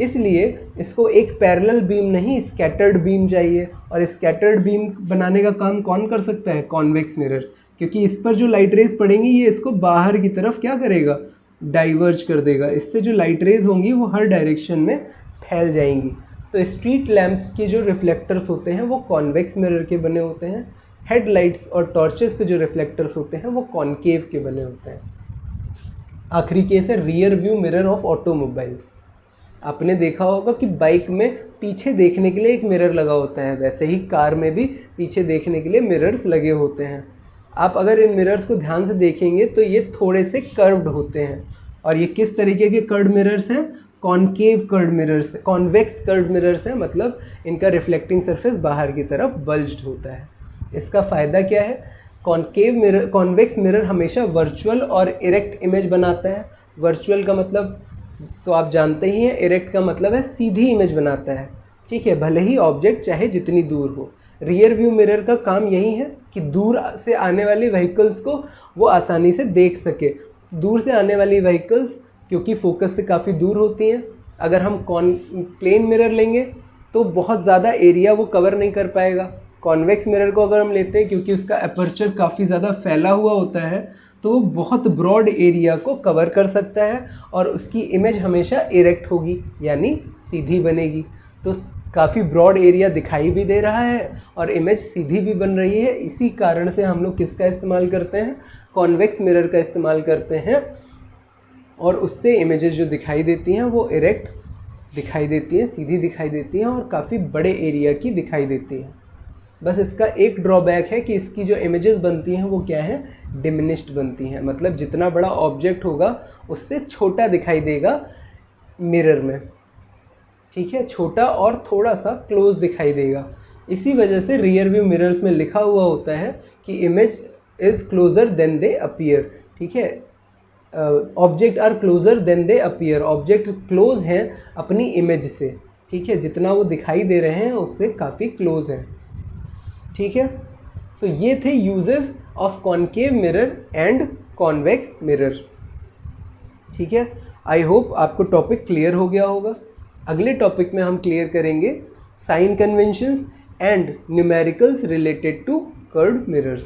इसलिए इसको एक पैरेलल बीम नहीं स्कैटर्ड बीम चाहिए। और स्कैटर्ड बीम बनाने का काम कौन कर सकता है, कॉन्वेक्स मिरर, क्योंकि इस पर जो लाइट रेज पड़ेंगी ये इसको बाहर की तरफ क्या करेगा, डाइवर्ज कर देगा। इससे जो लाइट रेज होंगी वो हर डायरेक्शन में फैल जाएंगी। तो स्ट्रीट लैम्प्स के जो रिफ्लेक्टर्स होते हैं वो कॉन्वेक्स मिरर के बने होते हैं। हेडलाइट्स और टॉर्चेस के जो रिफ्लेक्टर्स होते हैं वो कॉनकेव के बने होते हैं। आखिरी केस है rear view mirror of automobiles. आपने देखा होगा कि बाइक में पीछे देखने के लिए एक मिरर लगा होता है, वैसे ही कार में भी पीछे देखने के लिए मिरर्स लगे होते हैं। आप अगर इन मिरर्स को ध्यान से देखेंगे तो ये थोड़े से कर्व्ड होते हैं। और ये किस तरीके के कर्व्ड मिरर्स हैं, concave curved mirrors, convex curved mirrors हैं, मतलब इनका रिफ्लेक्टिंग सरफेस बाहर की तरफ बल्ज्ड होता है। इसका फ़ायदा क्या है, कॉनकेव मिरर, कॉन्वेक्स मिरर हमेशा वर्चुअल और इरेक्ट इमेज बनाता है। वर्चुअल का मतलब तो आप जानते ही हैं, इरेक्ट का मतलब है सीधी इमेज बनाता है, ठीक है, भले ही ऑब्जेक्ट चाहे जितनी दूर हो। रियर व्यू मिरर का काम यही है कि दूर से आने वाली व्हीकल्स को वो आसानी से देख सके। दूर से आने वाली व्हीकल्स क्योंकि फोकस से काफ़ी दूर होती हैं, अगर हम प्लेन मिरर लेंगे तो बहुत ज़्यादा एरिया वो कवर नहीं कर पाएगा। कॉन्वेक्स मिरर को अगर हम लेते हैं, क्योंकि उसका अपर्चर काफ़ी ज़्यादा फैला हुआ होता है, तो वो बहुत ब्रॉड एरिया को कवर कर सकता है और उसकी इमेज हमेशा इरेक्ट होगी, यानी सीधी बनेगी। तो काफ़ी ब्रॉड एरिया दिखाई भी दे रहा है और इमेज सीधी भी बन रही है। इसी कारण से हम लोग किसका इस्तेमाल करते हैं, कॉन्वेक्स मिरर का इस्तेमाल करते हैं, और उससे इमेजेस जो दिखाई देती हैं वो इरेक्ट दिखाई देती हैं, सीधी दिखाई देती हैं और काफ़ी बड़े एरिया की दिखाई देती हैं। बस इसका एक ड्रॉबैक है कि इसकी जो इमेजेस बनती हैं वो क्या है, डिमिनिश्ड बनती हैं। मतलब जितना बड़ा ऑब्जेक्ट होगा उससे छोटा दिखाई देगा मिरर में, ठीक है, छोटा और थोड़ा सा क्लोज दिखाई देगा। इसी वजह से रियर व्यू मिरर्स में लिखा हुआ होता है कि image is closer than they appear, ठीक है, object are closer than they appear, object close हैं अपनी इमेज से, ठीक है, जितना वो दिखाई दे रहे हैं उससे काफ़ी क्लोज हैं, ठीक है। सो ये थे uses of concave mirror and convex mirror, ठीक है। आई होप आपको टॉपिक क्लियर हो गया होगा। अगले टॉपिक में हम क्लियर करेंगे sign conventions and numericals related to curved mirrors.